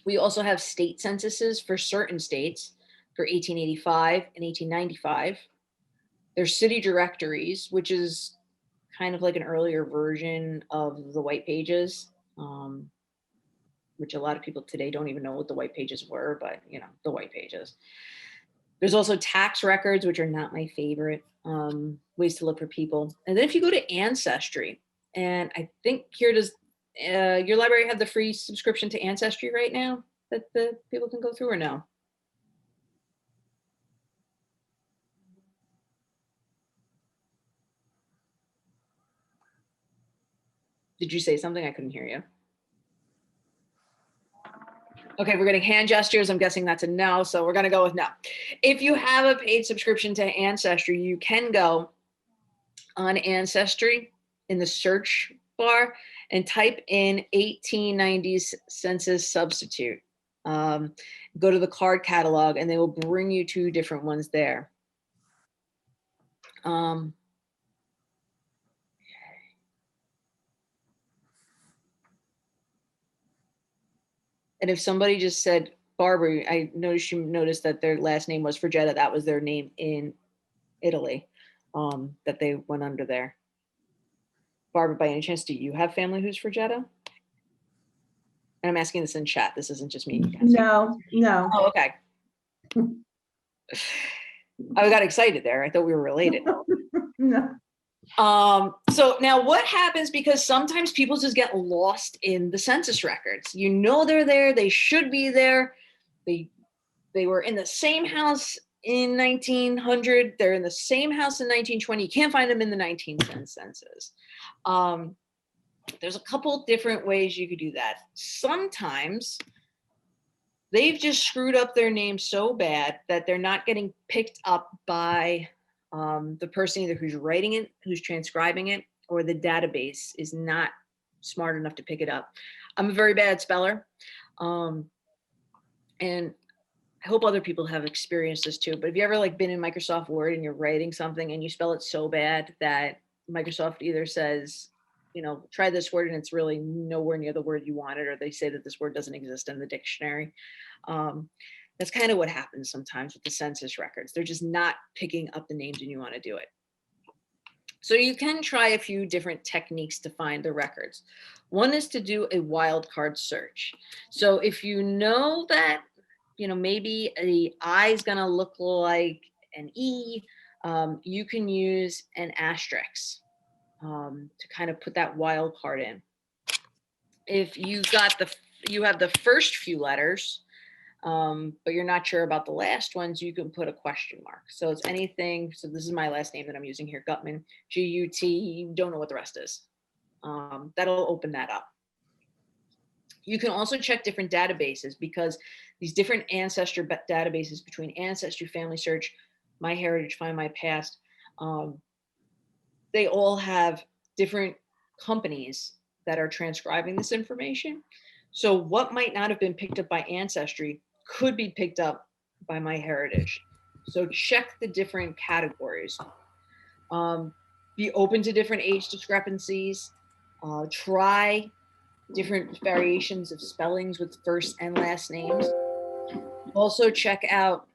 We also have state censuses for certain states for 1885 and 1895. There's city directories, which is kind of like an earlier version of the white pages, which a lot of people today don't even know what the white pages were, but the white pages. There's also tax records, which are not my favorite ways to look for people. And then if you go to Ancestry, and I think here does your library have the free subscription to Ancestry right now that the people can go through or no? Did you say something? I couldn't hear you. Okay, we're getting hand gestures. I'm guessing that's a no, so we're gonna go with no. If you have a paid subscription to Ancestry, you can go on Ancestry in the search bar and type in 1890s census substitute. Go to the card catalog and they will bring you to different ones there. And if somebody just said, Barbara, I noticed you noticed that their last name was Frigetta. That was their name in Italy, that they went under there. Barbara, by any chance, do you have family who's Frigetta? And I'm asking this in chat. This isn't just me. No, no. Oh, okay. I got excited there. I thought we were related. No. So now what happens, because sometimes people just get lost in the census records. You know they're there, they should be there. They were in the same house in 1900, they're in the same house in 1920. You can't find them in the 1910 census. There's a couple different ways you could do that. Sometimes they've just screwed up their name so bad that they're not getting picked up by the person either who's writing it, who's transcribing it, or the database is not smart enough to pick it up. I'm a very bad speller. And I hope other people have experienced this too, but have you ever like been in Microsoft Word and you're writing something and you spell it so bad that Microsoft either says, you know, try this word and it's really nowhere near the word you wanted, or they say that this word doesn't exist in the dictionary. That's kind of what happens sometimes with the census records. They're just not picking up the names and you want to do it. So you can try a few different techniques to find the records. One is to do a wildcard search. So if you know that, you know, maybe the I is going to look like an E, you can use an asterisk to kind of put that wild card in. If you have the first few letters, but you're not sure about the last ones, you can put a question mark. So it's anything. So this is my last name that I'm using here, Gutmann, G-U-T. You don't know what the rest is. That'll open that up. You can also check different databases, because these different ancestry databases between Ancestry, Family Search, MyHeritage, Find My Past, they all have different companies that are transcribing this information. So what might not have been picked up by Ancestry could be picked up by MyHeritage. So check the different categories. Be open to different age discrepancies. Try different variations of spellings with first and last names. Also check out,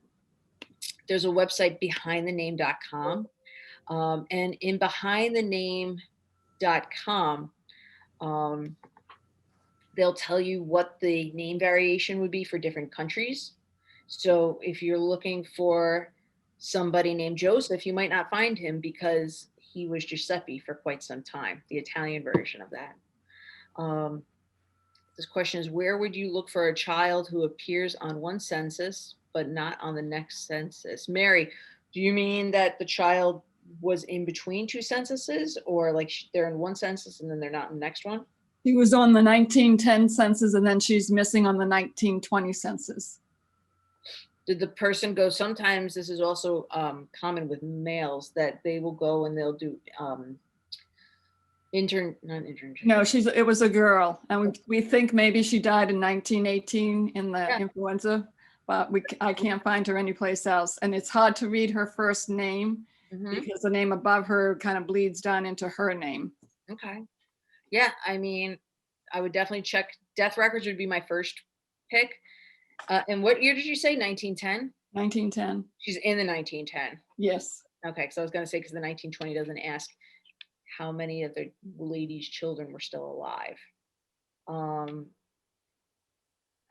there's a website, behindthename.com. And in behindthename.com, they'll tell you what the name variation would be for different countries. So if you're looking for somebody named Joseph, you might not find him because he was Giuseppe for quite some time, the Italian version of that. This question is, where would you look for a child who appears on one census but not on the next census? Mary, do you mean that the child was in between two censuses, or like they're in one census and then they're not in the next one? She was on the 1910 census and then she's missing on the 1920 census. Did the person go, sometimes this is also common with males, that they will go and they'll do No, it was a girl, and we think maybe she died in 1918 in the influenza, but I can't find her anyplace else. And it's hard to read her first name because the name above her kind of bleeds down into her name. Okay. Yeah, I mean, I would definitely check. Death records would be my first pick. And what year did you say? 1910? 1910. She's in the 1910. Yes. Okay, so I was going to say, because the 1920 doesn't ask how many of the lady's children were still alive.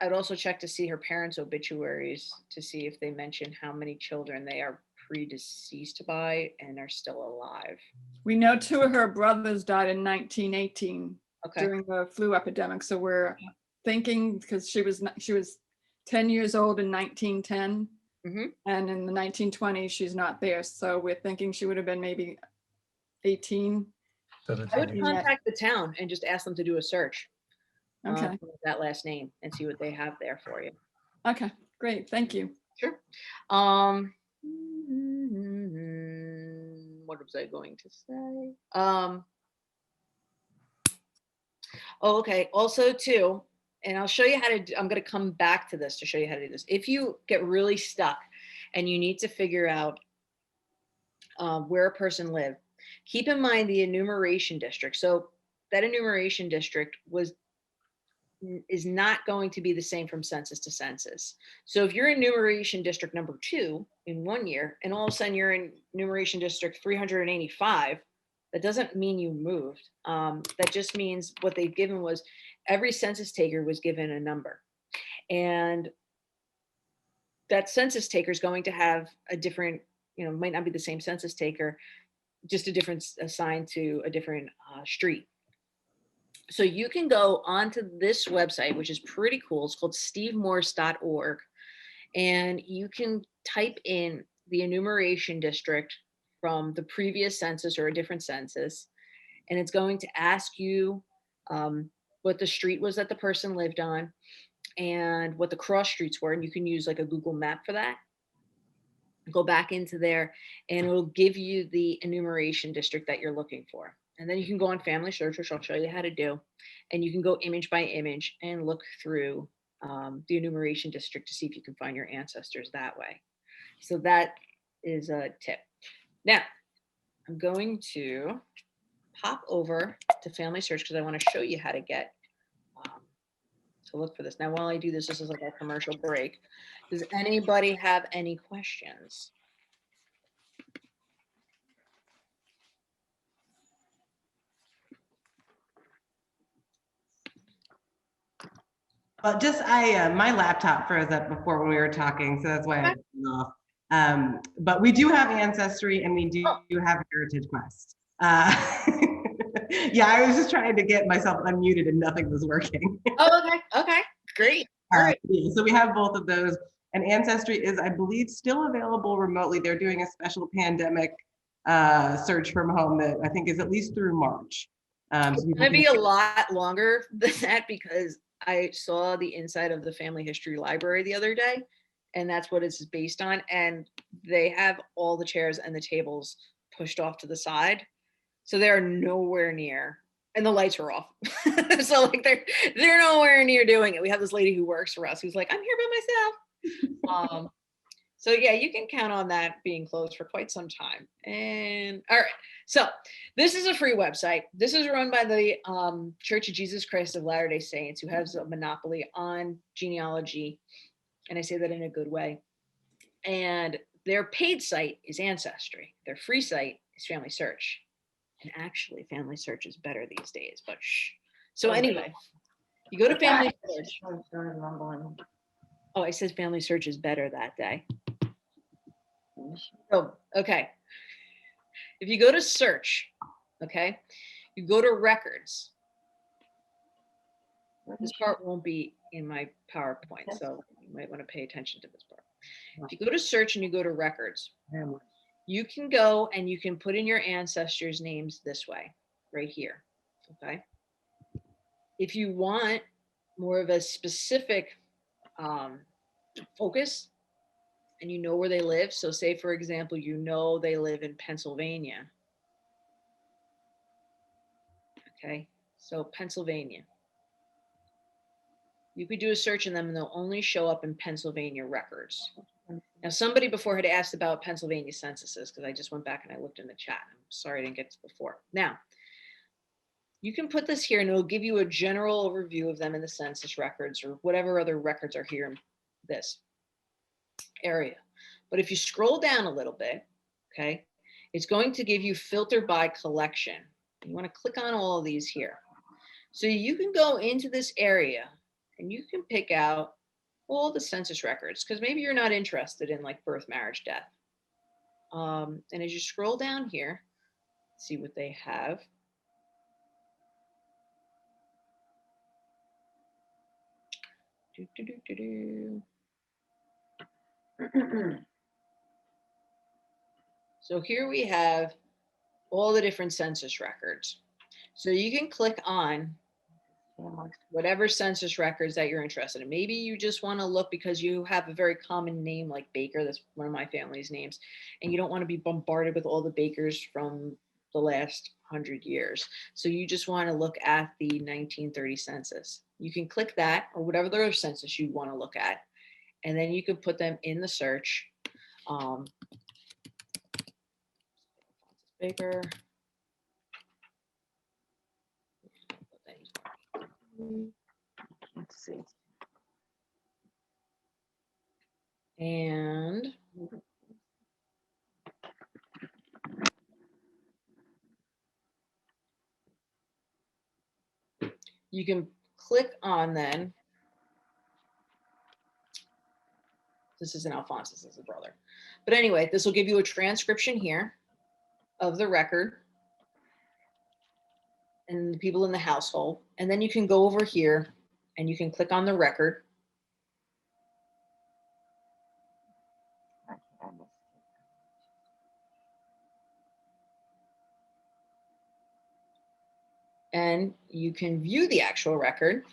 I'd also check to see her parents' obituaries to see if they mention how many children they are predeceased by and are still alive. We know 2 of her brothers died in 1918 during the flu epidemic. So we're thinking, because she was 10 years old in 1910, and in the 1920s she's not there. So we're thinking she would have been maybe 18. I would 17. contact the town and just ask them to do a search. Okay, For that last name and see what they have there for you. okay, great, thank you. Sure. What was I going to say? Oh, okay. Also, too, and I'll show you how to. I'm going to come back to this to show you how to do this. If you get really stuck and you need to figure out where a person lived, keep in mind the enumeration district. So that enumeration district is not going to be the same from census to census. So if you're in enumeration district number 2 in 1 year, and all of a sudden you're in enumeration district 385, that doesn't mean you moved. That just means what they've given was every census taker was given a number. And that census taker is going to have a different, might not be the same census taker, just a different assigned to a different street. So you can go onto this website, which is pretty cool. It's called stevemorse.org. And you can type in the enumeration district from the previous census or a different census. And it's going to ask you what the street was that the person lived on and what the cross streets were. And you can use like a Google map for that. Go back into there and it'll give you the enumeration district that you're looking for. And then you can go on family search, which I'll show you how to do. And you can go image by image and look through the enumeration district to see if you can find your ancestors that way. So that is a tip. Now, I'm going to pop over to family search because I want to show you how to get to look for this. Now, while I do this, this is like a commercial break. Does anybody have any questions? Well, just my laptop froze up before when we were talking, so that's why I turned it off. But we do have Ancestry and we do have Heritage Quest. Yeah, I was just trying to get myself unmuted and nothing was working. Oh, okay. Okay, great. All right. Yeah, so we have both of those. And Ancestry is, I believe, still available remotely. They're doing a special pandemic search from home that I think is at least through March. So It's people gonna be can- a lot longer than that because I saw the inside of the family history library the other day, and that's what it's based on. And they have all the chairs and the tables pushed off to the side, so they're nowhere near. And the lights are off, so like they're nowhere near doing it. We have this lady who works for us who's like, I'm here by myself. So yeah, you can count on that being closed for quite some time. And all right, so this is a free website. This is run by the Church of Jesus Christ of Latter-day Saints, who has a monopoly on genealogy. And I say that in a good way. And their paid site is Ancestry. Their free site is Family Search. And actually, Family Search is better these days, but shh. So anyway, you go to Family Search. Oh, it says Family Search is better that day. So, okay. If you go to search, okay, you go to records. This part won't be in my PowerPoint, so you might want to pay attention to this part. If you go to search and you go to records, you can go and you can put in your ancestors' names this way, right here, okay? If you want more of a specific focus, and you know where they live. So say, for example, you know they live in Pennsylvania. Okay, so Pennsylvania. You could do a search in them and they'll only show up in Pennsylvania records. Now, somebody before had asked about Pennsylvania censuses because I just went back and I looked in the chat. I'm sorry I didn't get to before. Now, you can put this here and it'll give you a general overview of them in the census records or whatever other records are here in this area. But if you scroll down a little bit, okay, it's going to give you filter by collection. You want to click on all of these here. So you can go into this area and you can pick out all the census records because maybe you're not interested in like birth, marriage, death. And as you scroll down here, see what they have. So here we have all the different census records. So you can click on whatever census records that you're interested in. Maybe you just want to look because you have a very common name like Baker. That's one of my family's names. And you don't want to be bombarded with all the Bakers from the last 100 years. So you just want to look at the 1930 census. You can click that or whatever other census you want to look at. And then you can put them in the search. Baker. Let's see. And you can click on then. This isn't Alphonsus, this is a brother. But anyway, this will give you a transcription here of the record and the people in the household. And then you can go over here and you can click on the record. And you can view the actual record.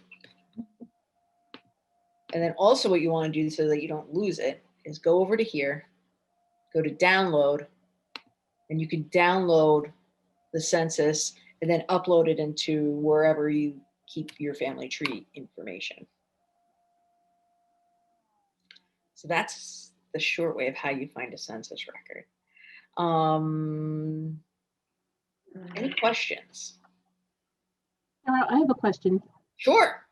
And then also what you want to do so that you don't lose it is go over to here, go to download, and you can download the census and then upload it into wherever you keep your family tree information. So that's the short way of how you find a census record. Any questions? Sarah, I have a question. Sure.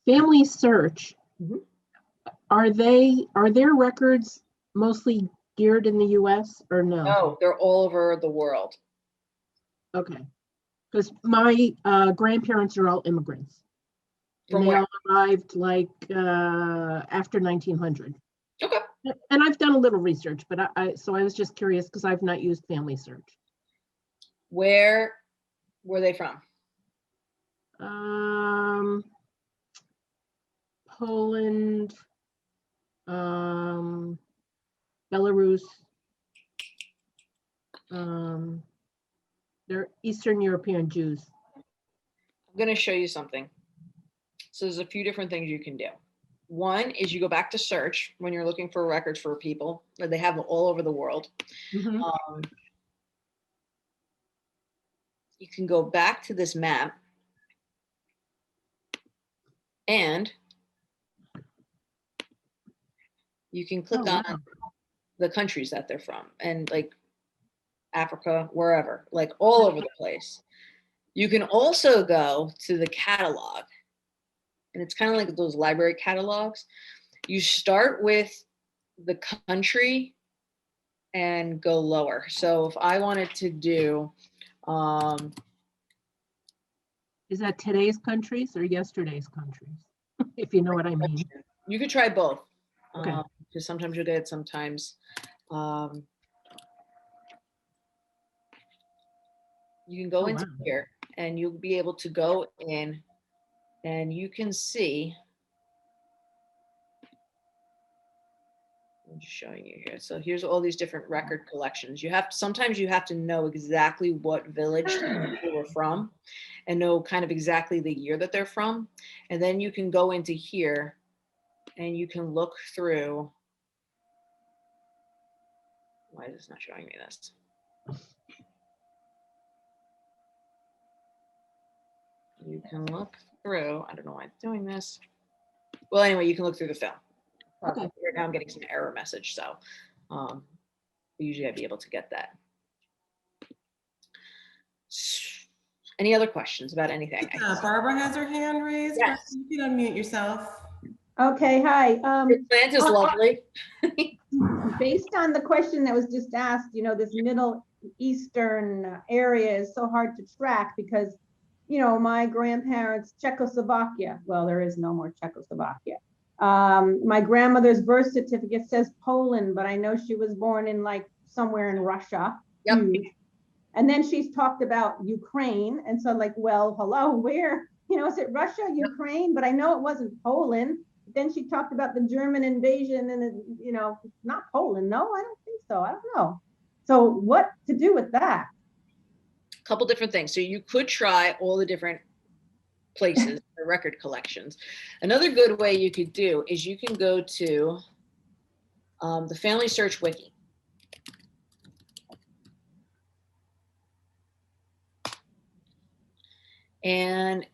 Family search. Mhm. Are their records mostly geared in the US or no? No, they're all over the world. Okay. Because my grandparents are all immigrants. From And they where? all arrived like after 1900. Okay. And I've done a little research, but so I was just curious because I've not used Family Search. Where were they from? Poland, Belarus. They're Eastern European Jews. I'm going to show you something. So there's a few different things you can do. One is you go back to search when you're looking for records for people. They have them all over the world. Mhm. You can go back to this map and you can click Oh, on wow. the countries that they're from and like Africa, wherever, like all over the place. You can also go to the catalog, and it's kind of like those library catalogs. You start with the country and go lower. So if I wanted to do, Is that today's countries or yesterday's countries? If you know what I mean. you could try both. Okay. Because sometimes you'll get it, sometimes you can go Oh, into wow. here and you'll be able to go in and you can see. I'm just showing you here. So here's all these different record collections. Sometimes you have to know exactly what village they were from and know kind of exactly the year that they're from. And then you can go into here and you can look through. Why is this not showing me this? You can look through, I don't know why it's doing this. Well, anyway, you can look through the film. Okay. Right now I'm getting some error message, so usually I'd be able to get that. Any other questions about anything? Barbara has her hand raised. Yes. You can unmute yourself. Okay, hi. Your plant is lovely. Based on the question that was just asked, this Middle Eastern area is so hard to track because, my grandparents, Czechoslovakia, well, there is no more Czechoslovakia. My grandmother's birth certificate says Poland, but I know she was born in like somewhere in Russia. Yep. Huge. And then she's talked about Ukraine. And so like, well, hello, where, is it Russia, Ukraine? But I know it wasn't Poland. Then she talked about the German invasion and, not Poland. No, I don't think so. I don't know. So what to do with that? Couple different things. So you could try all the different places, the record collections. Another good way you could do is you can go to the Family Search Wiki. And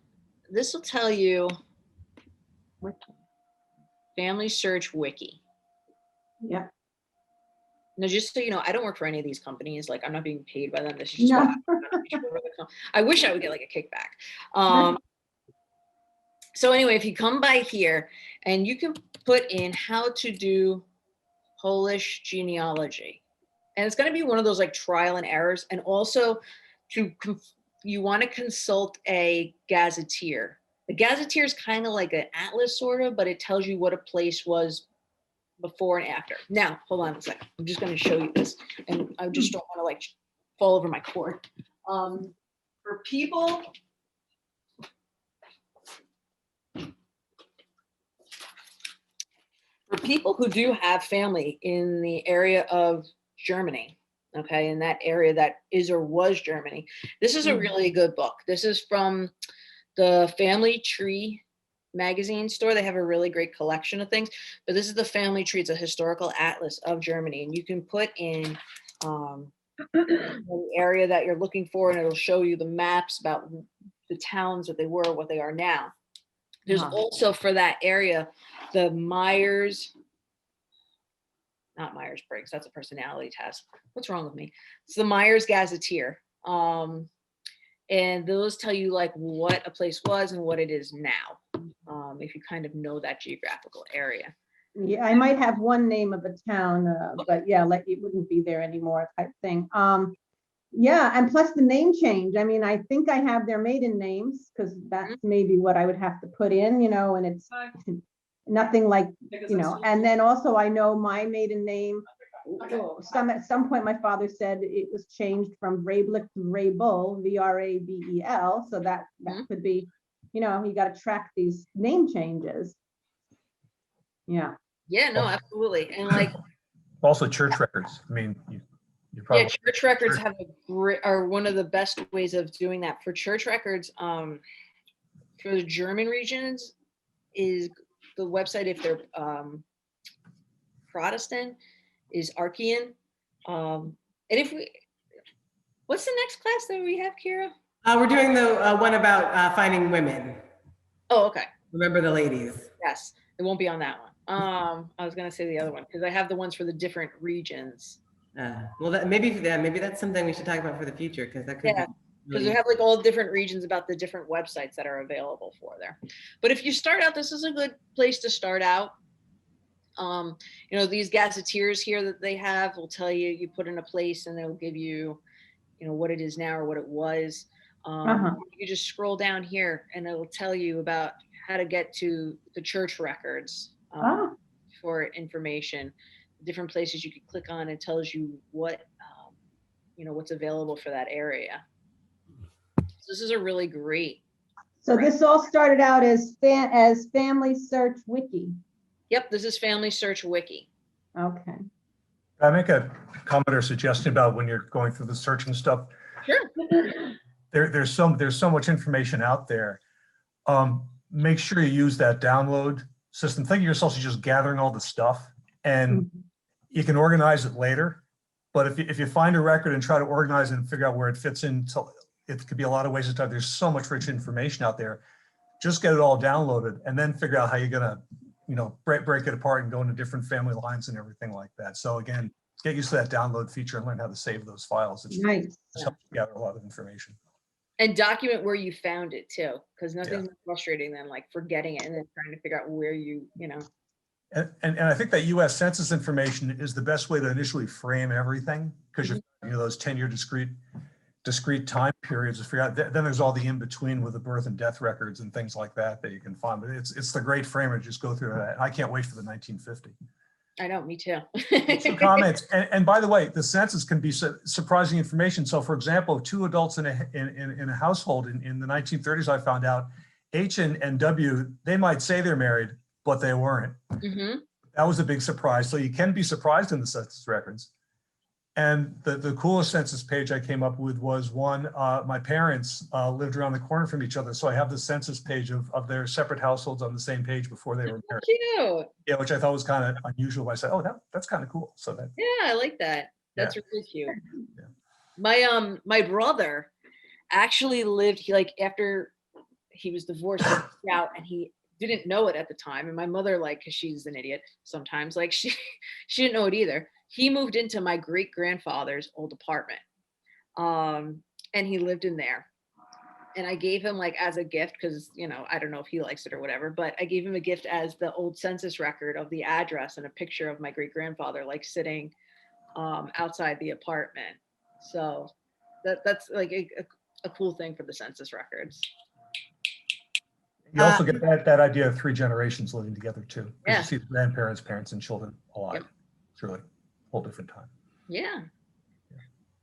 this will tell you Family Search Wiki. Yeah. Now, just so you know, I don't work for any of these companies. Like, I'm not being paid by them. This is just No. I wish I would get like a kickback. So anyway, if you come by here and you can put in how to do Polish genealogy, and it's going to be one of those like trial and errors, and also you want to consult a gazetteer. The gazetteer is kind of like an atlas sort of, but it tells you what a place was before and after. Now, hold on a second. I'm just going to show you this, and I just don't want to like fall over my cord. For people who do have family in the area of Germany, okay, in that area that is or was Germany, this is a really good book. This is from the Family Tree magazine store. They have a really great collection of things, but this is the Family Tree. It's a historical atlas of Germany, and you can put in the area that you're looking for, and it'll show you the maps about the towns that they were, what they are now. There's also for that area, the not Myers-Briggs, that's a personality test. What's wrong with me? It's the Myers Gazetteer. And those tell you like what a place was and what it is now, if you kind of know that geographical area. Yeah, I might have one name of a town, but yeah, like it wouldn't be there anymore type thing. Yeah, and plus the name change. I mean, I think I have their maiden names because that's maybe what I would have to put in, you know, and it's nothing like, you know, and then also I know my maiden name, at some point my father said it was changed from Vrabel to Vrabel, Vrabel. So that could be, you know, you got to track these name changes. Yeah. Yeah, no, absolutely. And like Also church records. I mean, you probably. Yeah, church records are one of the best ways of doing that. For church records, for the German regions, is the website, if they're Protestant, is Archean. And what's the next class that we have, Kira? We're doing the one about finding women. Oh, okay. Remember the ladies. Yes, it won't be on that one. I was going to say the other one because I have the ones for the different regions. Well, maybe that's something we should talk about for the future, because that could because we have like all different regions about the different websites that are available for there. But if you start out, this is a good place to start out. You know, these gazetteers here that they have will tell you, you put in a place and they'll give you, you know, what it is now or what it was. You just scroll down here and it'll tell you about how to get to the church records for information. Different places you could click on, and tells you what, you know, what's available for that area. So this is a really great. So this all started out as Family Search Wiki. Yep, this is Family Search Wiki. Okay. Can I make a comment or suggestion about when you're going through the searching stuff? Sure. There's so much information out there. Make sure you use that download system. Think of yourself as just gathering all the stuff, and you can organize it later. But if you find a record and try to organize it and figure out where it fits in, it could be a lot of ways of time. There's so much rich information out there. Just get it all downloaded and then figure out how you're gonna, you know, break it apart and go into different family lines and everything like that. So again, get used to that download feature and learn how to save those files. It's Nice. helps you gather a lot of information. And document where you found it too, because nothing's more frustrating than like forgetting it and then trying to figure out where you know. And I think that U.S. Census information is the best way to initially frame everything, because you know those 10-year discrete time periods to figure out. Then there's all the in between with the birth and death records and things like that you can find. But it's the great framer to just go through that. I can't wait for the 1950. I know, me too. Some comments. And by the way, the census can be surprising information. So for example, 2 adults in a household in the 1930s, I found out H and W, they might say they're married, but they weren't. That was a big surprise. So you can be surprised in the census records. And the coolest census page I came up with was one, my parents lived around the corner from each other. So I have the census page of their separate households on the same page before they were married. Cute. Yeah, which I thought was kind of unusual. I said, oh, that's kind of cool. So that, Yeah, I like that. That's Yeah. really cute. Yeah. My brother actually lived, he like after he was divorced, he moved out, and he didn't know it at the time. And my mother, like, because she's an idiot sometimes, like she didn't know it either. He moved into my great grandfather's old apartment, and he lived in there. And I gave him, like, as a gift, because, you know, I don't know if he likes it or whatever, but I gave him a gift as the old census record of the address and a picture of my great grandfather, like sitting outside the apartment. So that's like a cool thing for the census records. you also get that idea of 3 generations living together too. Because Yeah. you see the grandparents, parents, and children a lot. Yep. It's really a whole different time. Yeah.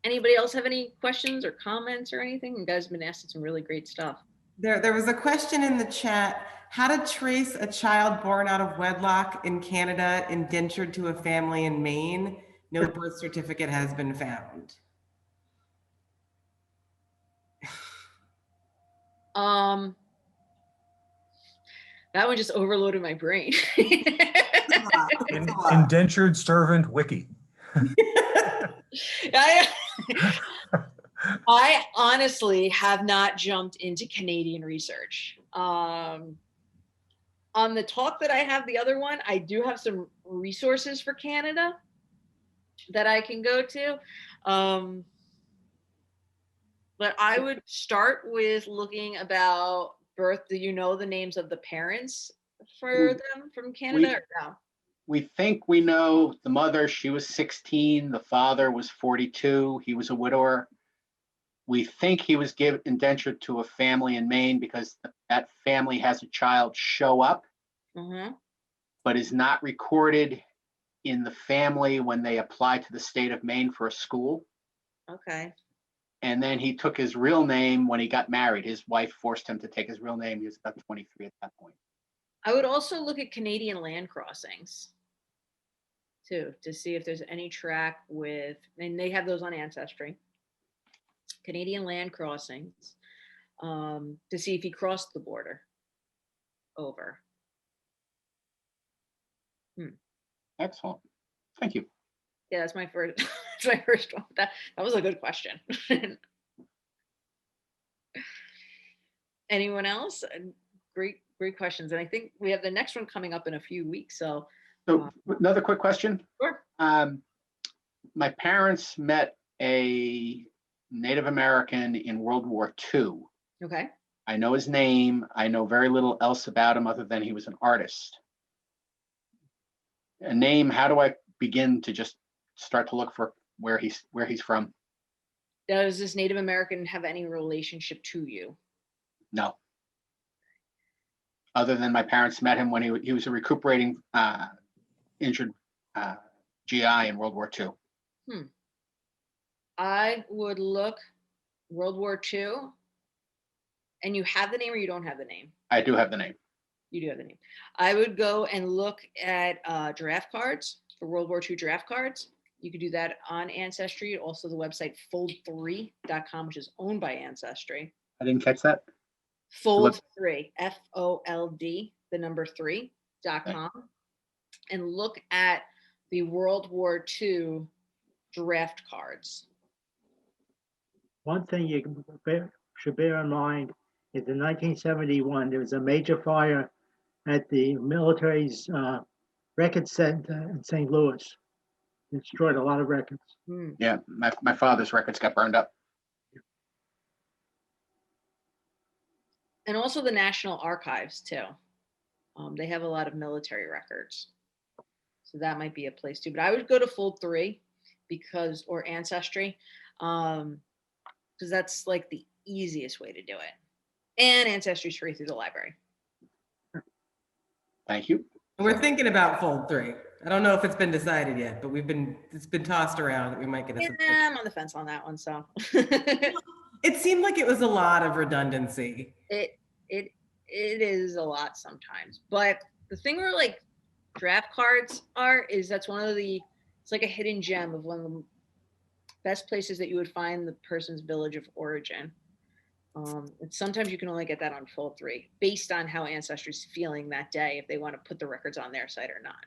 Anybody else have any questions or comments or anything? You guys have been asking some really great stuff. There was a question in the chat, how to trace a child born out of wedlock in Canada indentured to a family in Maine. No birth certificate has been found. That one just overloaded my brain. Indentured servant wiki. I honestly have not jumped into Canadian research. On the talk that I have, the other one, I do have some resources for Canada that I can go to. But I would start with looking about birth. Do you know the names of the parents for them from Canada or no? We think we know the mother, she was 16, the father was 42, he was a widower. We think he was indentured to a family in Maine because that family has a child show up, but is not recorded in the family when they apply to the state of Maine for a school. Okay. And then he took his real name when he got married. His wife forced him to take his real name. He was about 23 at that point. I would also look at Canadian land crossings too, to see if there's any track with, and they have those on Ancestry, Canadian land crossings, to see if he crossed the border over. Excellent. Thank you. Yeah, that's my first, that's my first one. That was a good question. Anyone else? Great questions. And I think we have the next one coming up in a few weeks. So another quick question. Sure. My parents met a Native American in World War II. Okay. I know his name. I know very little else about him other than he was an artist. A name, how do I begin to just start to look for where he's from? Does this Native American have any relationship to you? No. Other than my parents met him when he was a recuperating injured GI in World War II. I would look World War II, and you have the name or you don't have the name? I do have the name. You do have the name. I would go and look at draft cards, the World War II draft cards. You could do that on Ancestry. Also the website fold3.com, which is owned by Ancestry. I didn't catch that. Fold3, FOLD, the number 3.com, and look at the World War II draft cards. One thing you should bear in mind is in 1971, there was a major fire at the military's record center in St. Louis. It destroyed a lot of records. Yeah, my father's records got burned up. And also the National Archives too. They have a lot of military records. So that might be a place too. But I would go to Fold3 or Ancestry, because that's like the easiest way to do it. And Ancestry's free through the library. Thank you. We're thinking about Fold3. I don't know if it's been decided yet, but it's been tossed around that we might get a subscription. I'm on the fence on that one, so. It seemed like it was a lot of redundancy. It is a lot sometimes, but the thing where like draft cards is that's one of it's like a hidden gem of one of the best places that you would find the person's village of origin. And sometimes you can only get that on Fold3 based on how Ancestry's feeling that day, if they want to put the records on their site or not.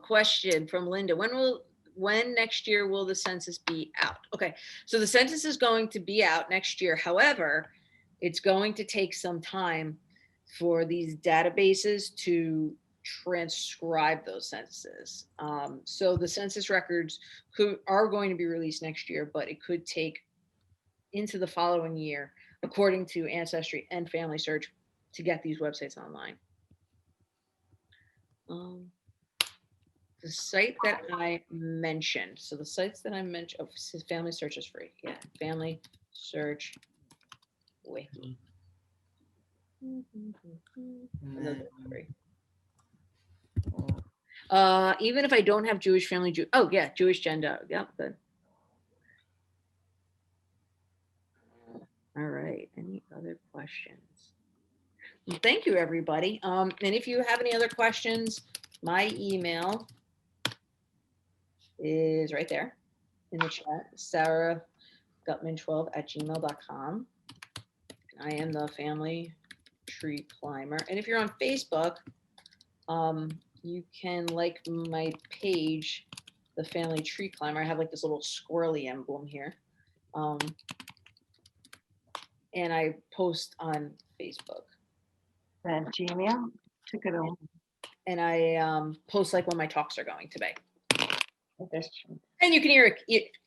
Question from Linda: when next year will the census be out? Okay, so the census is going to be out next year. However, it's going to take some time for these databases to transcribe those censuses. So the census records are going to be released next year, but it could take into the following year, according to Ancestry and Family Search, to get these websites online. The site that I mentioned, so the sites that I mentioned, oh, Family Search is free. Yeah, Family Search Wiki. And those are free. Even if I don't have Jewish family, oh yeah, Jewish gender. Yeah, good. All right. Any other questions? Well, thank you, everybody. And if you have any other questions, my email is right there in the chat, sarahgutmann12@gmail.com. I am the Family Tree Climber. And if you're on Facebook, you can like my page, the Family Tree Climber. I have like this little squirrely emblem here. And I post on Facebook. And Gmail, took it on. And I post like when my talks are going to be. That's true. And you can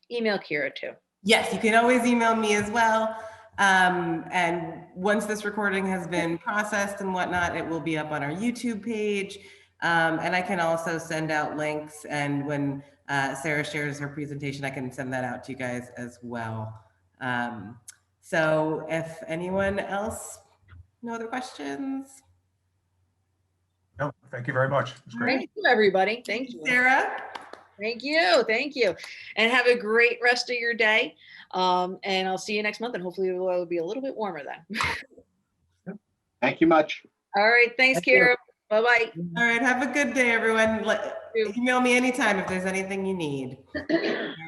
email Kira too. Yes, you can always email me as well. And once this recording has been processed and whatnot, it will be up on our YouTube page. And I can also send out links. And when Sarah shares her presentation, I can send that out to you guys as well. So if anyone else, no other questions? No, thank you very much. It was great. Thank you, everybody. Thank you, Sarah. Thank you. Thank you. And have a great rest of your day. And I'll see you next month. And hopefully it will be a little bit warmer then. Thank you much. All right. Thanks, Kira. Bye-bye. All right. Have a good day, everyone. Email me anytime if there's anything you need.